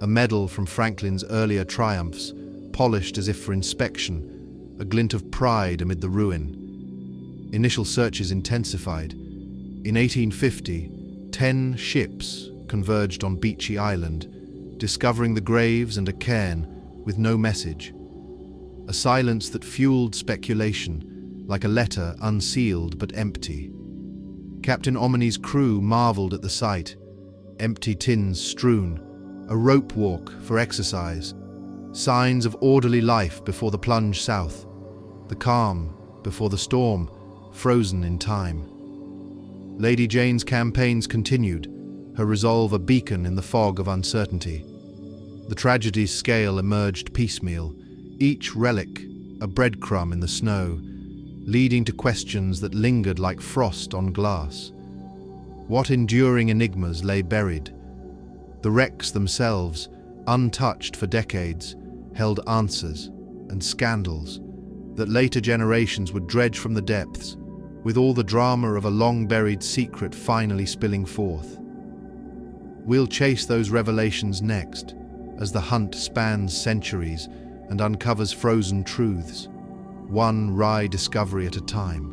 A medal from Franklin's earlier triumphs, polished as if for inspection, a glint of pride amid the ruin. Initial searches intensified. In 1850, 10 ships converged on Beechey Island, discovering the graves and a cairn with no message. A silence that fueled speculation, like a letter unsealed but empty. Captain Omany's crew marveled at the sight. Empty tins strewn, a rope walk for exercise, signs of orderly life before the plunge south, the calm before the storm, frozen in time. Lady Jane's campaigns continued, her resolve a beacon in the fog of uncertainty. The tragedy's scale emerged piecemeal, each relic a breadcrumb in the snow, leading to questions that lingered like frost on glass. What enduring enigmas lay buried? The wrecks themselves, untouched for decades, held answers and scandals that later generations would dredge from the depths, with all the drama of a long-buried secret finally spilling forth. We'll chase those revelations next, as the hunt spans centuries and uncovers frozen truths, one wry discovery at a time.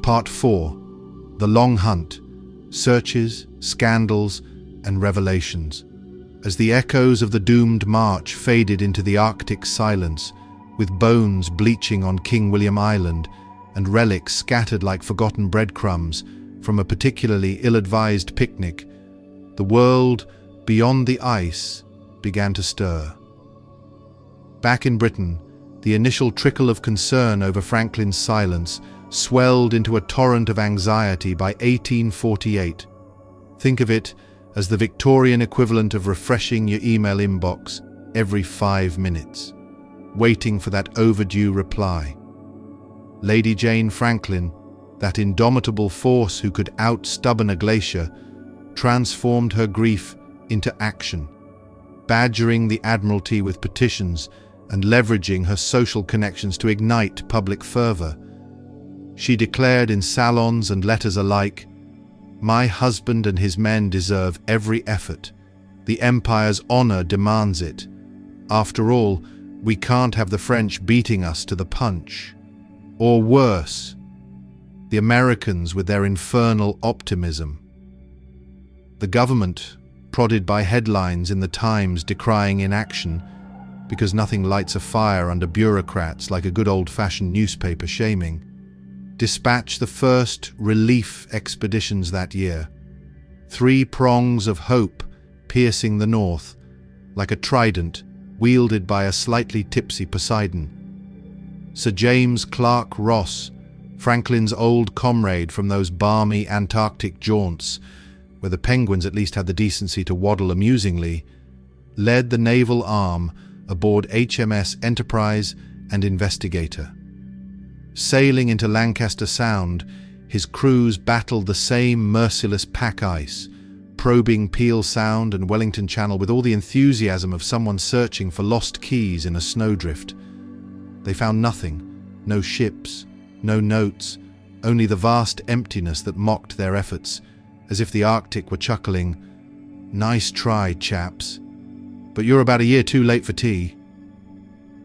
Part 4. The Long Hunt. Searches, scandals, and revelations. As the echoes of the doomed march faded into the Arctic silence, with bones bleaching on King William Island and relics scattered like forgotten breadcrumbs from a particularly ill-advised picnic, the world beyond the ice began to stir. Back in Britain, the initial trickle of concern over Franklin's silence swelled into a torrent of anxiety by 1848. Think of it as the Victorian equivalent of refreshing your email inbox every 5 minutes, waiting for that overdue reply. Lady Jane Franklin, that indomitable force who could out-stubborn a glacier, transformed her grief into action, badgering the Admiralty with petitions and leveraging her social connections to ignite public fervour. She declared in salons and letters alike, My husband and his men deserve every effort. The Empire's honor demands it. After all, we can't have the French beating us to the punch. Or worse, the Americans with their infernal optimism. The government, prodded by headlines in the Times decrying inaction, because nothing lights a fire under bureaucrats like a good old-fashioned newspaper shaming, dispatched the first relief expeditions that year. 3 prongs of hope piercing the north, like a trident wielded by a slightly tipsy Poseidon. Sir James Clark Ross, Franklin's old comrade from those balmy Antarctic jaunts, where the penguins at least had the decency to waddle amusingly, led the naval arm aboard HMS Enterprise and Investigator. Sailing into Lancaster Sound, his crews battled the same merciless pack ice, probing Peel Sound and Wellington Channel with all the enthusiasm of someone searching for lost keys in a snowdrift. They found nothing, no ships, no notes, only the vast emptiness that mocked their efforts, as if the Arctic were chuckling, "Nice try, chaps, but you're about a year too late for tea."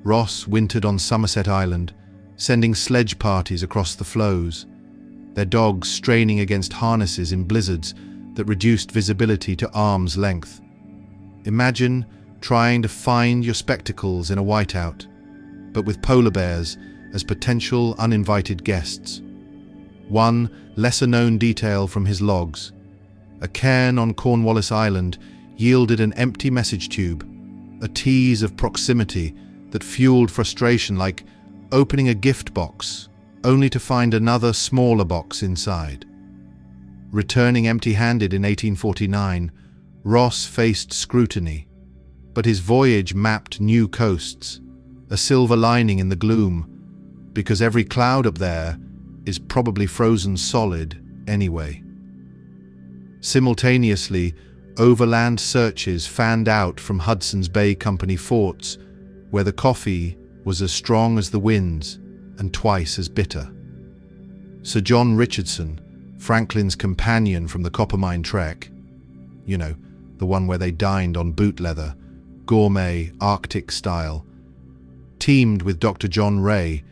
Ross wintered on Somerset Island, sending sledge parties across the floes, their dogs straining against harnesses in blizzards that reduced visibility to arm's length. Imagine trying to find your spectacles in a whiteout, but with polar bears as potential uninvited guests. One lesser-known detail from his logs: a cairn on Cornwallis Island yielded an empty message tube, a tease of proximity that fueled frustration like opening a gift box only to find another smaller box inside. Returning empty-handed in 1849, Ross faced scrutiny, but his voyage mapped new coasts, a silver lining in the gloom, because every cloud up there is probably frozen solid anyway. Simultaneously, overland searches fanned out from Hudson's Bay Company forts, where the coffee was as strong as the winds and twice as bitter. Sir John Richardson, Franklin's companion from the Coppermine Trek, you know, the one where they dined on boot leather, gourmet Arctic style, teamed with Dr. John Ray,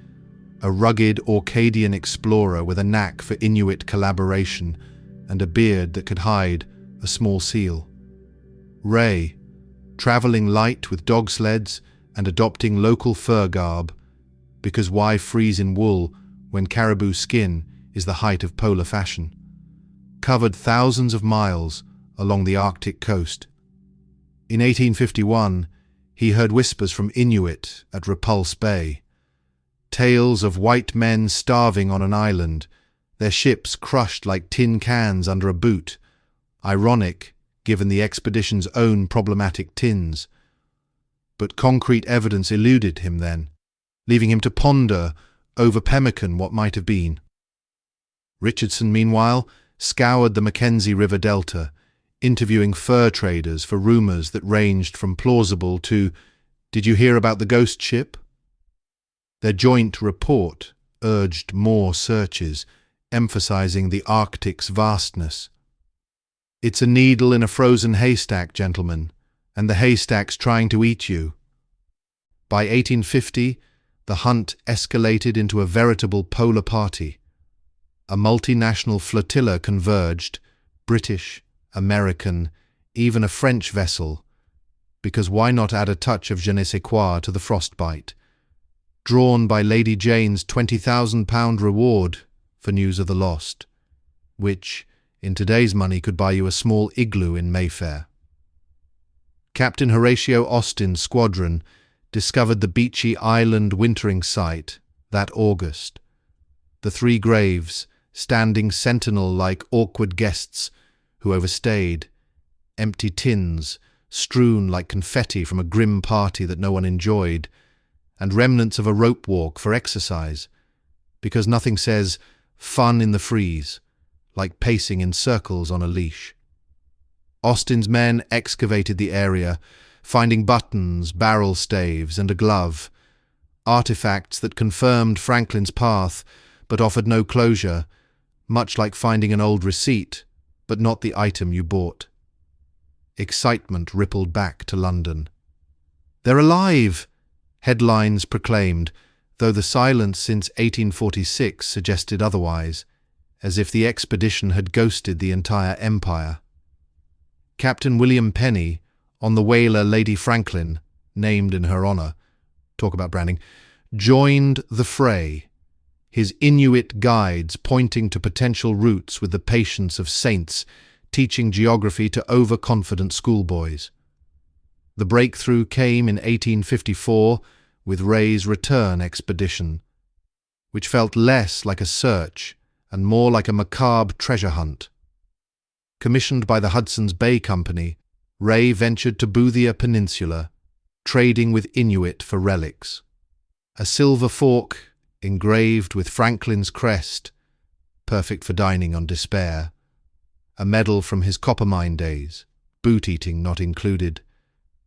a rugged Orcadian explorer with a knack for Inuit collaboration and a beard that could hide a small seal. Ray, traveling light with dog sleds and adopting local fur garb, because why freeze in wool when caribou skin is the height of polar fashion, covered thousands of miles along the Arctic coast. In 1851, he heard whispers from Inuit at Repulse Bay, tales of white men starving on an island, their ships crushed like tin cans under a boot, ironic given the expedition's own problematic tins. But concrete evidence eluded him then, leaving him to ponder over pemmican what might have been. Richardson, meanwhile, scoured the Mackenzie River Delta, interviewing fur traders for rumours that ranged from plausible to, "Did you hear about the ghost ship?" Their joint report urged more searches, emphasising the Arctic's vastness. "It's a needle in a frozen haystack, gentlemen, and the haystack's trying to eat you." By 1850, the hunt escalated into a veritable polar party. A multinational flotilla converged, British, American, even a French vessel, because why not add a touch of je ne sais quoi to the frostbite, drawn by Lady Jane's £20,000 reward for news of the lost, which, in today's money, could buy you a small igloo in Mayfair. Captain Horatio Austin's squadron discovered the Beechey Island wintering site that August. The 3 graves, standing sentinel like awkward guests who overstayed, empty tins strewn like confetti from a grim party that no one enjoyed, and remnants of a rope walk for exercise, because nothing says fun in the freeze like pacing in circles on a leash. Austin's men excavated the area, finding buttons, barrel staves, and a glove, artifacts that confirmed Franklin's path but offered no closure, much like finding an old receipt but not the item you bought. Excitement rippled back to London. "They're alive!" headlines proclaimed, though the silence since 1846 suggested otherwise, as if the expedition had ghosted the entire empire. Captain William Penny, on the whaler Lady Franklin, named in her honour, talk about branding, joined the fray, his Inuit guides pointing to potential routes with the patience of saints, teaching geography to overconfident schoolboys. The breakthrough came in 1854 with Ray's return expedition, which felt less like a search and more like a macabre treasure hunt. Commissioned by the Hudson's Bay Company, Ray ventured to Boothia Peninsula, trading with Inuit for relics. A silver fork engraved with Franklin's crest, perfect for dining on despair. A medal from his coppermine days, boot-eating not included.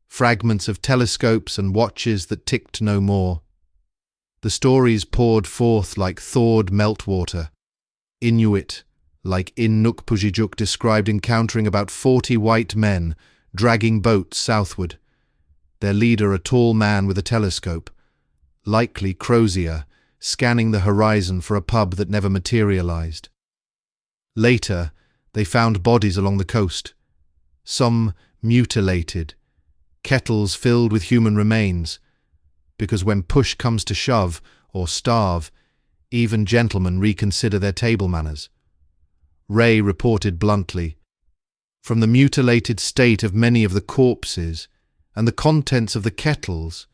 Fragments of telescopes and watches that ticked no more. The stories poured forth like thawed meltwater. Inuit, like Inukpujijuk described encountering about 40 white men dragging boats southward. Their leader a tall man with a telescope, likely Crozier, scanning the horizon for a pub that never materialized. Later, they found bodies along the coast, some mutilated, kettles filled with human remains, because when push comes to shove or starve, even gentlemen reconsider their table manners. Ray reported bluntly, "From the mutilated state of many of the corpses and the contents of the kettles,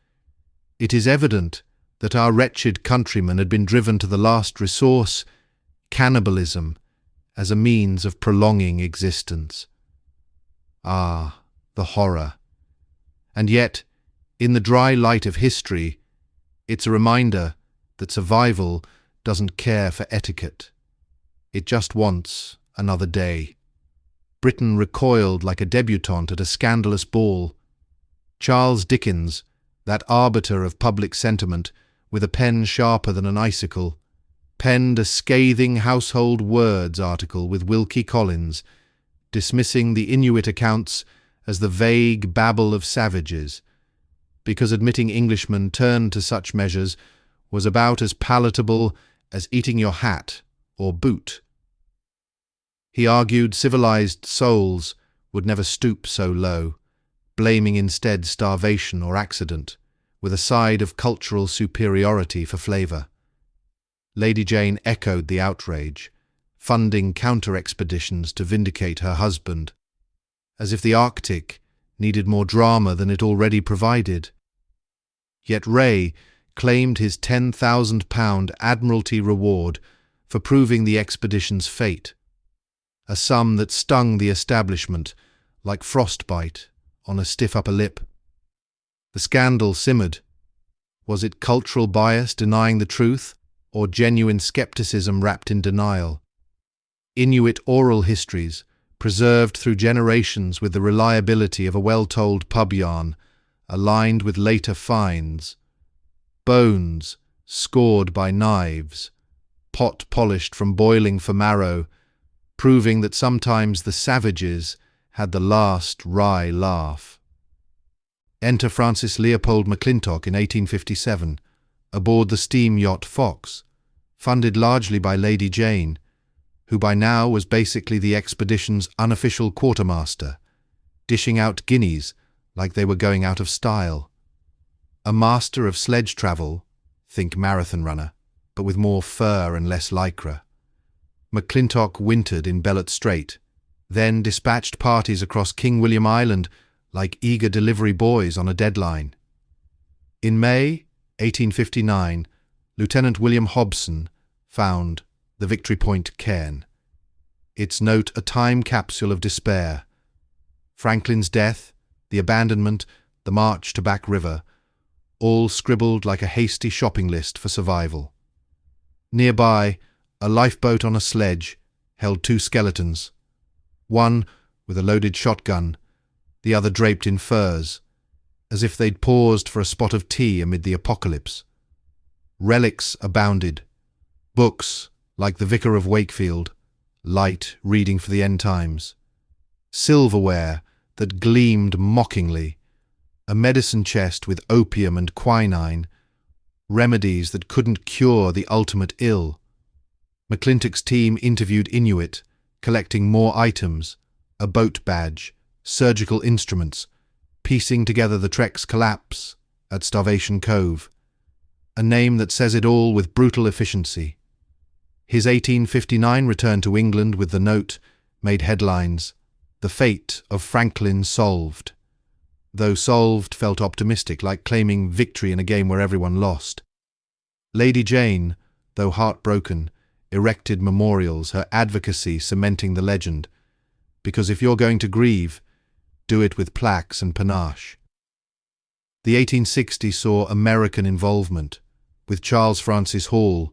it is evident that our wretched countrymen had been driven to the last resource, cannibalism, as a means of prolonging existence." Ah, the horror. And yet, in the dry light of history, it's a reminder that survival doesn't care for etiquette. It just wants another day. Britain recoiled like a debutante at a scandalous ball. Charles Dickens, that arbiter of public sentiment, with a pen sharper than an icicle, penned a scathing household words article with Wilkie Collins, dismissing the Inuit accounts as the vague babble of savages, because admitting Englishmen turned to such measures was about as palatable as eating your hat or boot. He argued civilized souls would never stoop so low, blaming instead starvation or accident, with a side of cultural superiority for flavour. Lady Jane echoed the outrage, funding counter-expeditions to vindicate her husband, as if the Arctic needed more drama than it already provided. Yet Ray claimed his £10,000 Admiralty reward for proving the expedition's fate, a sum that stung the establishment like frostbite on a stiff upper lip. The scandal simmered. Was it cultural bias denying the truth, or genuine skepticism wrapped in denial? Inuit oral histories, preserved through generations with the reliability of a well-told pub yarn, aligned with later finds. Bones, scored by knives, pot polished from boiling for marrow, proving that sometimes the savages had the last wry laugh. Enter Francis Leopold McClintock in 1857, aboard the steam yacht Fox, funded largely by Lady Jane, who by now was basically the expedition's unofficial quartermaster, dishing out guineas like they were going out of style. A master of sledge travel, think marathon runner, but with more fur and less lycra. McClintock wintered in Bellot Strait, then dispatched parties across King William Island like eager delivery boys on a deadline. In May 1859, Lieutenant William Hobson found the Victory Point cairn, its note a time capsule of despair. Franklin's death, the abandonment, the march to Back River, all scribbled like a hasty shopping list for survival. Nearby, a lifeboat on a sledge held two skeletons, one with a loaded shotgun, the other draped in furs, as if they'd paused for a spot of tea amid the apocalypse. Relics abounded. Books, like The Vicar of Wakefield, light reading for the end times, silverware that gleamed mockingly, a medicine chest with opium and quinine, remedies that couldn't cure the ultimate ill. McClintock's team interviewed Inuit, collecting more items, a boat badge, surgical instruments, piecing together the trek's collapse at Starvation Cove, a name that says it all with brutal efficiency. His 1859 return to England with the note made headlines, "The fate of Franklin solved." Though solved felt optimistic, like claiming victory in a game where everyone lost. Lady Jane, though heartbroken, erected memorials, her advocacy cementing the legend, because if you're going to grieve, do it with plaques and panache. The 1860s saw American involvement, with Charles Francis Hall,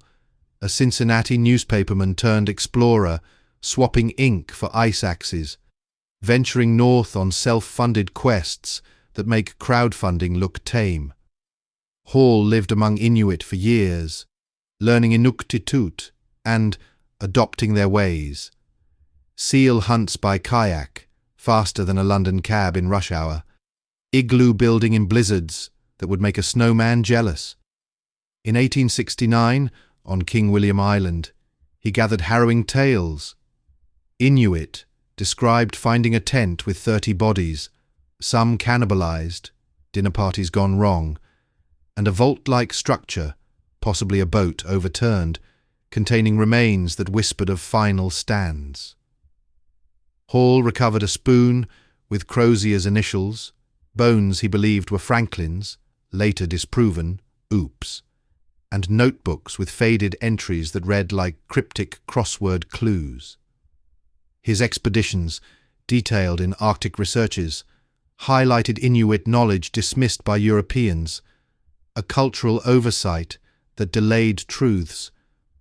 a Cincinnati newspaperman turned explorer, swapping ink for ice axes, venturing north on self-funded quests that make crowdfunding look tame. Hall lived among Inuit for years, learning Inuktitut and adopting their ways. Seal hunts by kayak, faster than a London cab in rush hour. Igloo building in blizzards that would make a snowman jealous. In 1869, on King William Island, he gathered harrowing tales. Inuit described finding a tent with 30 bodies, some cannibalized, dinner parties gone wrong, and a vault-like structure, possibly a boat, overturned, containing remains that whispered of final stands. Hall recovered a spoon with Crozier's initials, bones he believed were Franklin's, later disproven, oops, and notebooks with faded entries that read like cryptic crossword clues. His expeditions, detailed in Arctic researches, highlighted Inuit knowledge dismissed by Europeans, a cultural oversight that delayed truths,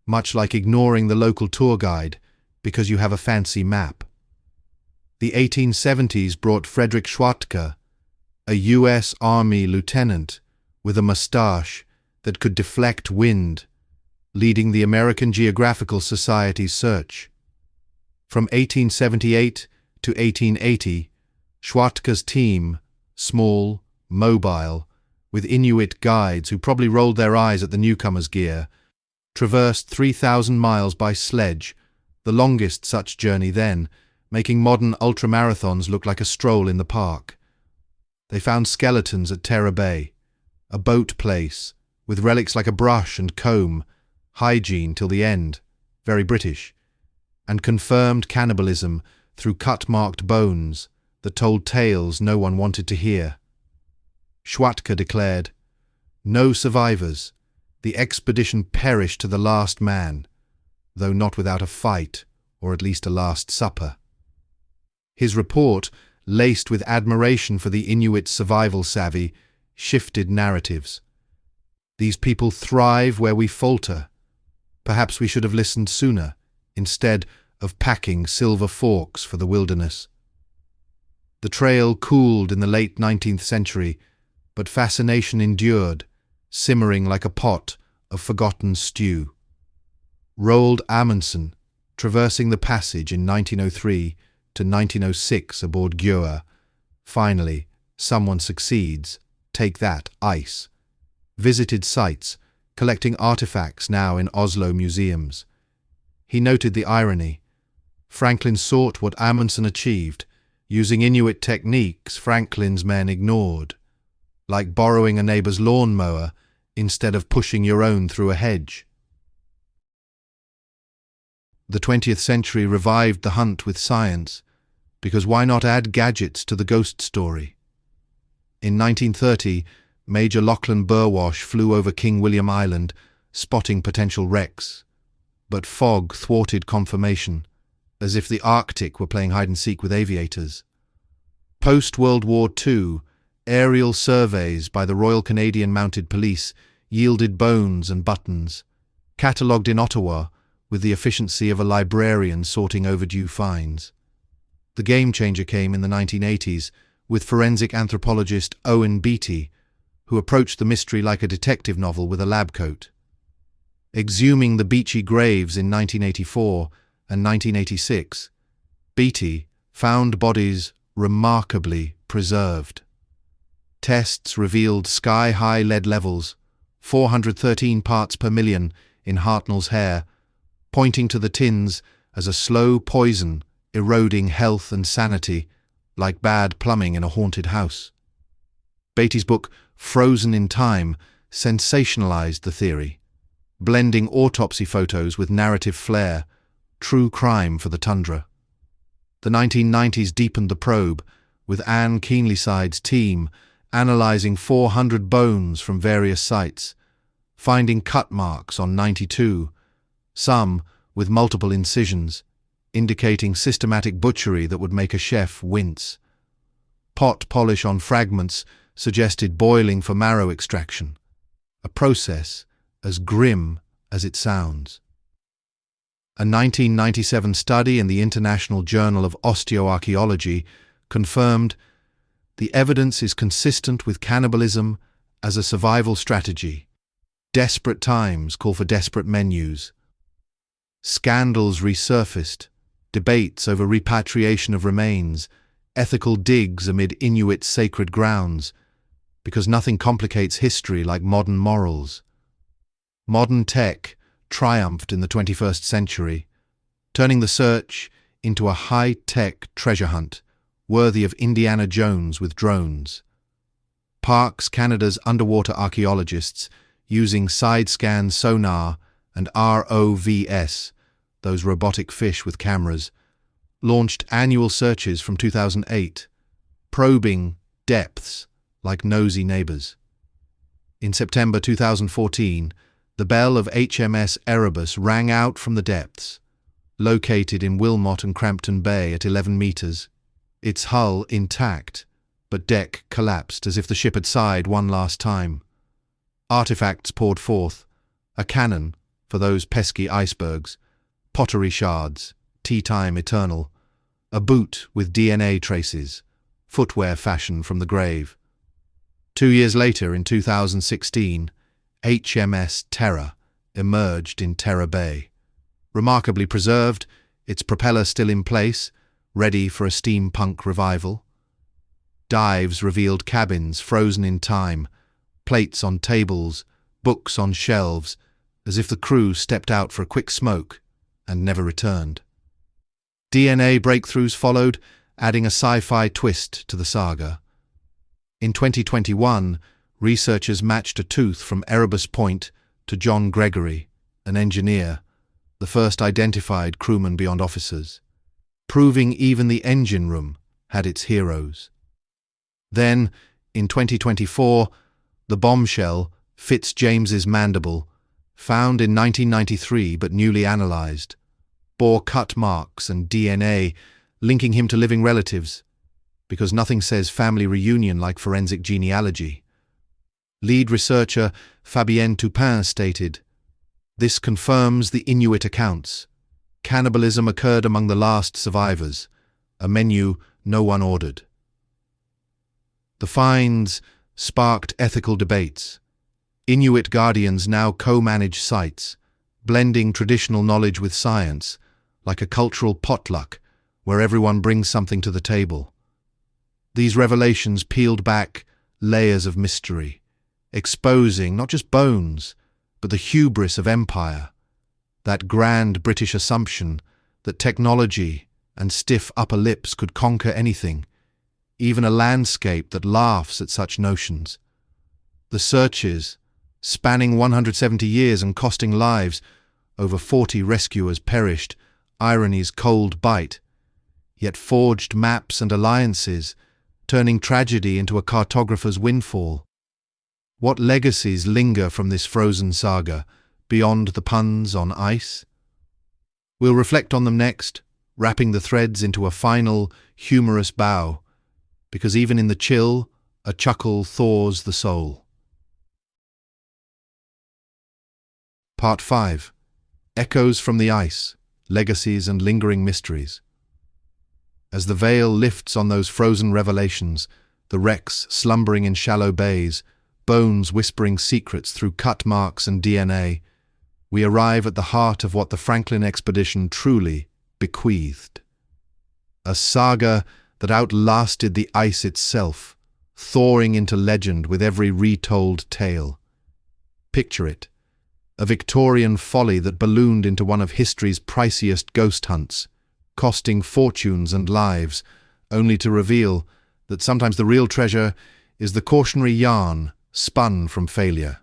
much like ignoring the local tour guide because you have a fancy map. The 1870s brought Frederick Schwatka, a U.S. Army lieutenant with a mustache that could deflect wind, leading the American Geographical Society's search. From 1878 to 1880, Schwatka's team, small, mobile, with Inuit guides who probably rolled their eyes at the newcomers' gear, traversed 3,000 miles by sledge, the longest such journey then, making modern ultramarathons look like a stroll in the park. They found skeletons at Terror Bay, a boat place, with relics like a brush and comb, hygiene till the end, very British, and confirmed cannibalism through cut-marked bones that told tales no one wanted to hear. Schwatka declared, "No survivors. The expedition perished to the last man, though not without a fight, or at least a last supper." His report, laced with admiration for the Inuit survival savvy, shifted narratives. These people thrive where we falter. Perhaps we should have listened sooner, instead of packing silver forks for the wilderness. The trail cooled in the late 19th century, but fascination endured, simmering like a pot of forgotten stew. Roald Amundsen, traversing the passage in 1903 to 1906 aboard Gjöa, finally, someone succeeds, take that, ice. Visited sites, collecting artifacts now in Oslo museums. He noted the irony. Franklin sought what Amundsen achieved, using Inuit techniques Franklin's men ignored, like borrowing a neighbour's lawnmower instead of pushing your own through a hedge. The 20th century revived the hunt with science, because why not add gadgets to the ghost story? In 1930, Major Lachlan Burwash flew over King William Island, spotting potential wrecks. But fog thwarted confirmation, as if the Arctic were playing hide-and-seek with aviators. Post-World War II, aerial surveys by the Royal Canadian Mounted Police yielded bones and buttons, catalogued in Ottawa with the efficiency of a librarian sorting overdue finds. The game-changer came in the 1980s with forensic anthropologist Owen Beechey, who approached the mystery like a detective novel with a lab coat. Exhuming the Beechey graves in 1984, and 1986, Beechey found bodies remarkably preserved. Tests revealed sky-high lead levels, 413 parts per million in Hartnell's hair, pointing to the tins as a slow poison eroding health and sanity like bad plumbing in a haunted house. Beatty's book Frozen in Time sensationalized the theory, blending autopsy photos with narrative flair, true crime for the tundra. The 1990s deepened the probe, with Anne Keenlyside's team analyzing 400 bones from various sites, finding cut marks on 92, some with multiple incisions, indicating systematic butchery that would make a chef wince. Pot polish on fragments suggested boiling for marrow extraction, a process as grim as it sounds. A 1997 study in the International Journal of Osteoarchaeology confirmed the evidence is consistent with cannibalism as a survival strategy. Desperate times call for desperate menus. Scandals resurfaced, debates over repatriation of remains, ethical digs amid Inuit sacred grounds, because nothing complicates history like modern morals. Modern tech triumphed in the 21st century, turning the search into a high-tech treasure hunt worthy of Indiana Jones with drones. Parks Canada's underwater archaeologists, using side-scan sonar and ROVs, those robotic fish with cameras, launched annual searches from 2008, probing depths like nosy neighbours. In September 2014, the bell of HMS Erebus rang out from the depths, located in Wilmot and Crampton Bay at 11 metres, its hull intact, but deck collapsed as if the ship had sighed one last time. Artefacts poured forth, a cannon for those pesky icebergs, pottery shards, tea time eternal, a boot with DNA traces, footwear fashioned from the grave. 2 years later, in 2016, HMS Terror emerged in Terror Bay. Remarkably preserved, its propeller still in place, ready for a steampunk revival. Dives revealed cabins frozen in time, plates on tables, books on shelves, as if the crew stepped out for a quick smoke and never returned. DNA breakthroughs followed, adding a sci-fi twist to the saga. In 2021, researchers matched a tooth from Erebus Point to John Gregory, an engineer, the first identified crewman beyond officers, proving even the engine room had its heroes. Then, in 2024, the bombshell, Fitzjames's mandible, found in 1993 but newly analysed, bore cut marks and DNA linking him to living relatives, because nothing says family reunion like forensic genealogy. Lead researcher Fabienne Toupin stated, "This confirms the Inuit accounts. Cannibalism occurred among the last survivors, a menu no one ordered." The finds sparked ethical debates. Inuit guardians now co-manage sites, blending traditional knowledge with science, like a cultural potluck where everyone brings something to the table. These revelations peeled back layers of mystery, exposing not just bones, but the hubris of empire, that grand British assumption that technology and stiff upper lips could conquer anything, even a landscape that laughs at such notions. The searches, spanning 170 years and costing lives, over 40 rescuers perished, irony's cold bite, yet forged maps and alliances, turning tragedy into a cartographer's windfall. What legacies linger from this frozen saga, beyond the puns on ice? We'll reflect on them next, wrapping the threads into a final, humorous bow, because even in the chill, a chuckle thaws the soul. Part 5. Echoes from the Ice, Legacies and Lingering Mysteries. As the veil lifts on those frozen revelations, the wrecks slumbering in shallow bays, bones whispering secrets through cut marks and DNA, we arrive at the heart of what the Franklin expedition truly bequeathed. A saga that outlasted the ice itself, thawing into legend with every retold tale. Picture it, a Victorian folly that ballooned into one of history's priciest ghost hunts, costing fortunes and lives, only to reveal that sometimes the real treasure is the cautionary yarn spun from failure.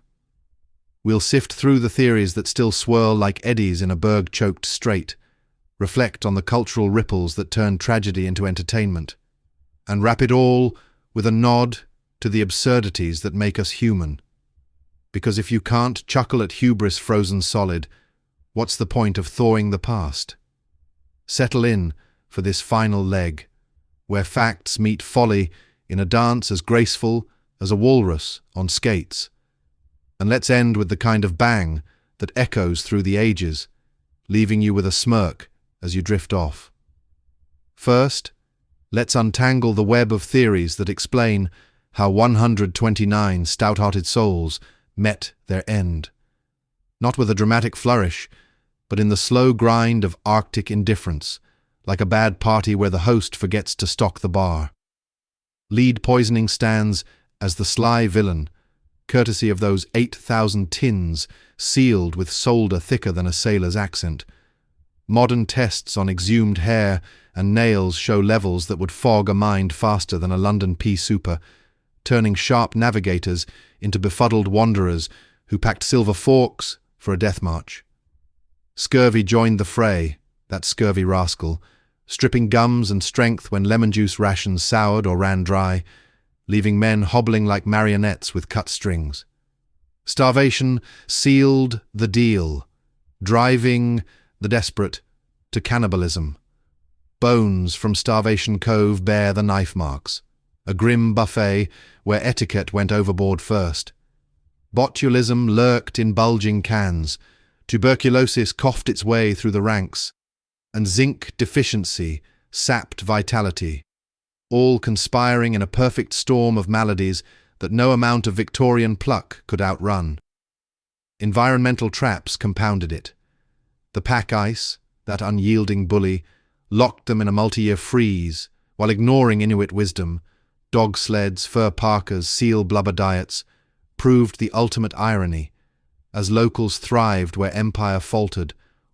We'll sift through the theories that still swirl like eddies in a berg-choked strait, reflect on the cultural ripples that turn tragedy into entertainment, and wrap it all with a nod to the absurdities that make us human. Because if you can't chuckle at hubris frozen solid, what's the point of thawing the past? Settle in for this final leg, where facts meet folly in a dance as graceful as a walrus on skates. And let's end with the kind of bang that echoes through the ages, leaving you with a smirk as you drift off. First, let's untangle the web of theories that explain how 129 stout-hearted souls met their end. Not with a dramatic flourish, but in the slow grind of Arctic indifference, like a bad party where the host forgets to stock the bar. Lead poisoning stands as the sly villain, courtesy of those 8,000 tins sealed with solder thicker than a sailor's accent. Modern tests on exhumed hair and nails show levels that would fog a mind faster than a London pea super, turning sharp navigators into befuddled wanderers who packed silver forks for a death march. Scurvy joined the fray, that scurvy rascal, stripping gums and strength when lemon juice rations soured or ran dry, leaving men hobbling like marionettes with cut strings. Starvation sealed the deal, driving the desperate to cannibalism. Bones from Starvation Cove bear the knife marks, a grim buffet where etiquette went overboard first. Botulism lurked in bulging cans, tuberculosis coughed its way through the ranks, and zinc deficiency sapped vitality, all conspiring in a perfect storm of maladies that no amount of Victorian pluck could outrun. Environmental traps compounded it. The pack ice, that unyielding bully, locked them in a multi-year freeze, while ignoring Inuit wisdom. Dog sleds, fur parkas, seal blubber diets proved the ultimate irony, as locals thrived where empire faltered,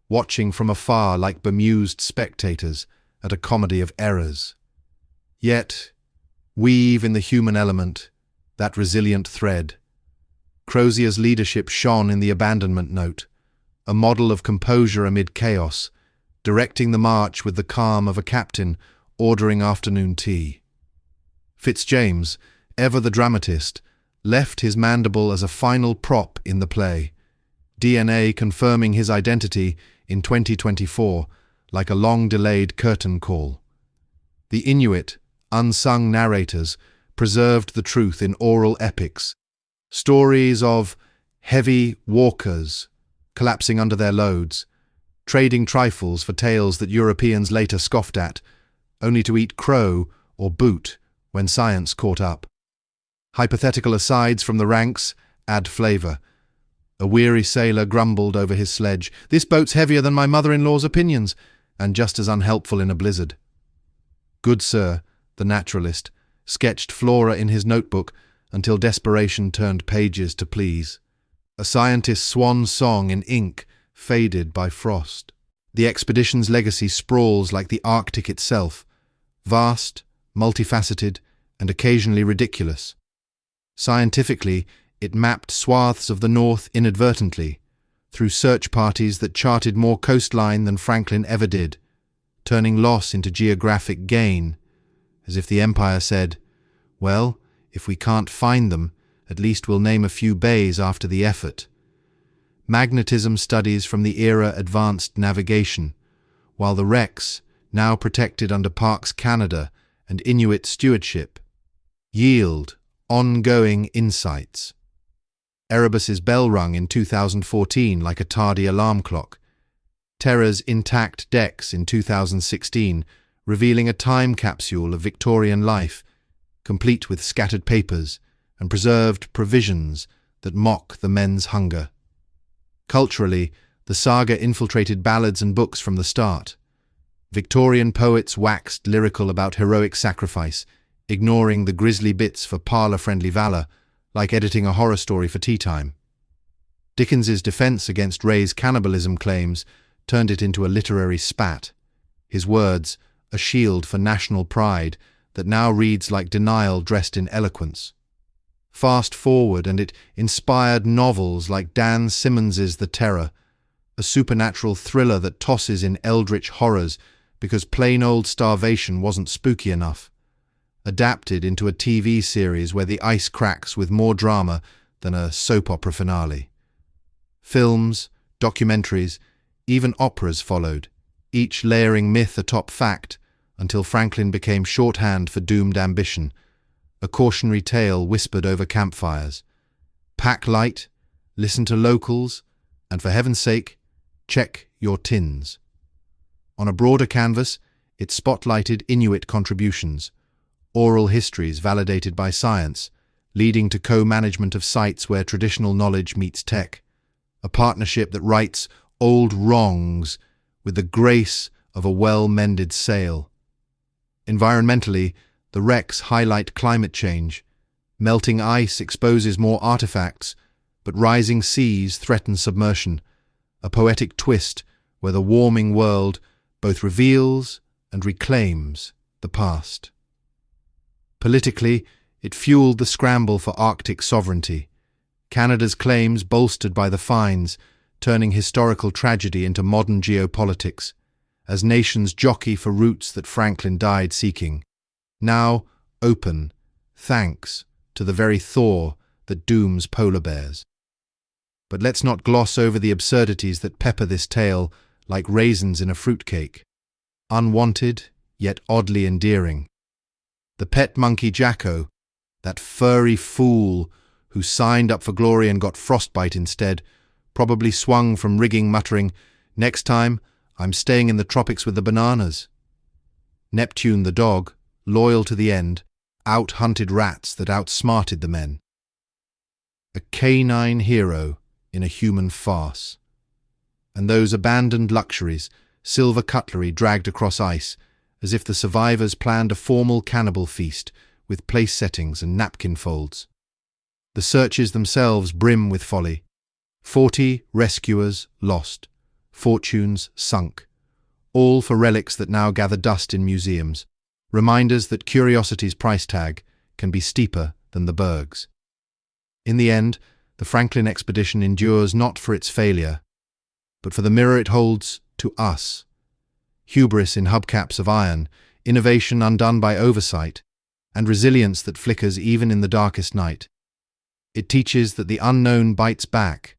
watching from afar like bemused spectators at a comedy of errors. Yet, weave in the human element, that resilient thread. Crozier's leadership shone in the abandonment note, a model of composure amid chaos, directing the march with the calm of a captain ordering afternoon tea. Fitzjames, ever the dramatist, left his mandible as a final prop in the play, DNA confirming his identity in 2024 like a long-delayed curtain call. The Inuit, unsung narrators, preserved the truth in oral epics, stories of heavy walkers collapsing under their loads, trading trifles for tales that Europeans later scoffed at, only to eat crow or boot when science caught up. Hypothetical asides from the ranks add flavour. A weary sailor grumbled over his sledge, "This boat's heavier than my mother-in-law's opinions," and just as unhelpful in a blizzard. Good Sir, the naturalist, sketched flora in his notebook until desperation turned pages to please. A scientist's swan song in ink faded by frost. The expedition's legacy sprawls like the Arctic itself, vast, multifaceted, and occasionally ridiculous. Scientifically, it mapped swaths of the North inadvertently, through search parties that charted more coastline than Franklin ever did, turning loss into geographic gain, as if the Empire said, "Well, if we can't find them, at least we'll name a few bays after the effort." Magnetism studies from the era advanced navigation, while the wrecks, now protected under Parks Canada and Inuit stewardship, yield ongoing insights. Erebus's bell rung in 2014 like a tardy alarm clock. Terra's intact decks in 2016, revealing a time capsule of Victorian life, complete with scattered papers and preserved provisions that mock the men's hunger. Culturally, the saga infiltrated ballads and books from the start. Victorian poets waxed lyrical about heroic sacrifice, ignoring the grisly bits for parlour-friendly valour, like editing a horror story for tea time. Dickens's defence against Ray's cannibalism claims turned it into a literary spat. His words, a shield for national pride, that now reads like denial dressed in eloquence. Fast forward, and it inspired novels like Dan Simmons's The Terror, a supernatural thriller that tosses in eldritch horrors because plain old starvation wasn't spooky enough. Adapted into a TV series where the ice cracks with more drama than a soap opera finale. Films, documentaries, even operas followed, each layering myth atop fact, until Franklin became shorthand for doomed ambition, a cautionary tale whispered over campfires. Pack light, listen to locals, and for heaven's sake, check your tins. On a broader canvas, it spotlighted Inuit contributions, oral histories validated by science, leading to co-management of sites where traditional knowledge meets tech, a partnership that rights old wrongs with the grace of a well-mended sail. Environmentally, the wrecks highlight climate change. Melting ice exposes more artifacts, but rising seas threaten submersion, a poetic twist where the warming world both reveals and reclaims the past. Politically, it fueled the scramble for Arctic sovereignty. Canada's claims bolstered by the fines, turning historical tragedy into modern geopolitics, as nations jockey for routes that Franklin died seeking, now open, thanks to the very thaw that dooms polar bears. But let's not gloss over the absurdities that pepper this tale like raisins in a fruitcake. Unwanted, yet oddly endearing. The pet monkey Jacko, that furry fool who signed up for glory and got frostbite instead, probably swung from rigging muttering, "Next time, I'm staying in the tropics with the bananas." Neptune the dog, loyal to the end, out-hunted rats that outsmarted the men. A canine hero in a human farce. And those abandoned luxuries, silver cutlery dragged across ice, as if the survivors planned a formal cannibal feast with place settings and napkin folds. The searches themselves brim with folly. 40 rescuers lost, fortunes sunk, all for relics that now gather dust in museums, reminders that curiosity's price tag can be steeper than the bergs. In the end, the Franklin expedition endures not for its failure, but for the mirror it holds to us. Hubris in hubcaps of iron, innovation undone by oversight, and resilience that flickers even in the darkest night. It teaches that the unknown bites back,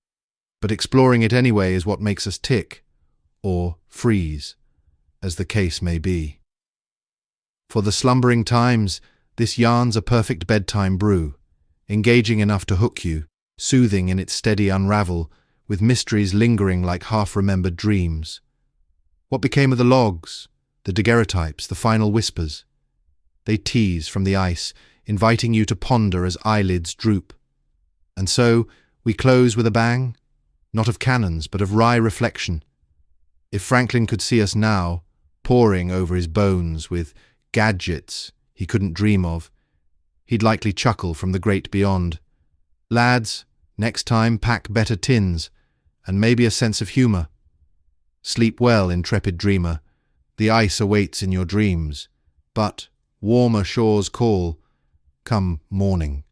but exploring it anyway is what makes us tick, or freeze, as the case may be. For the Slumbering Times, this yarn's a perfect bedtime brew, engaging enough to hook you, soothing in its steady unravel, with mysteries lingering like half-remembered dreams. What became of the logs, the daguerreotypes, the final whispers? They tease from the ice, inviting you to ponder as eyelids droop. And so, we close with a bang, not of cannons, but of wry reflection. If Franklin could see us now, poring over his bones with gadgets he couldn't dream of, he'd likely chuckle from the great beyond. Lads, next time pack better tins, and maybe a sense of humour. Sleep well, intrepid dreamer. The ice awaits in your dreams, but warmer shores call, come morning.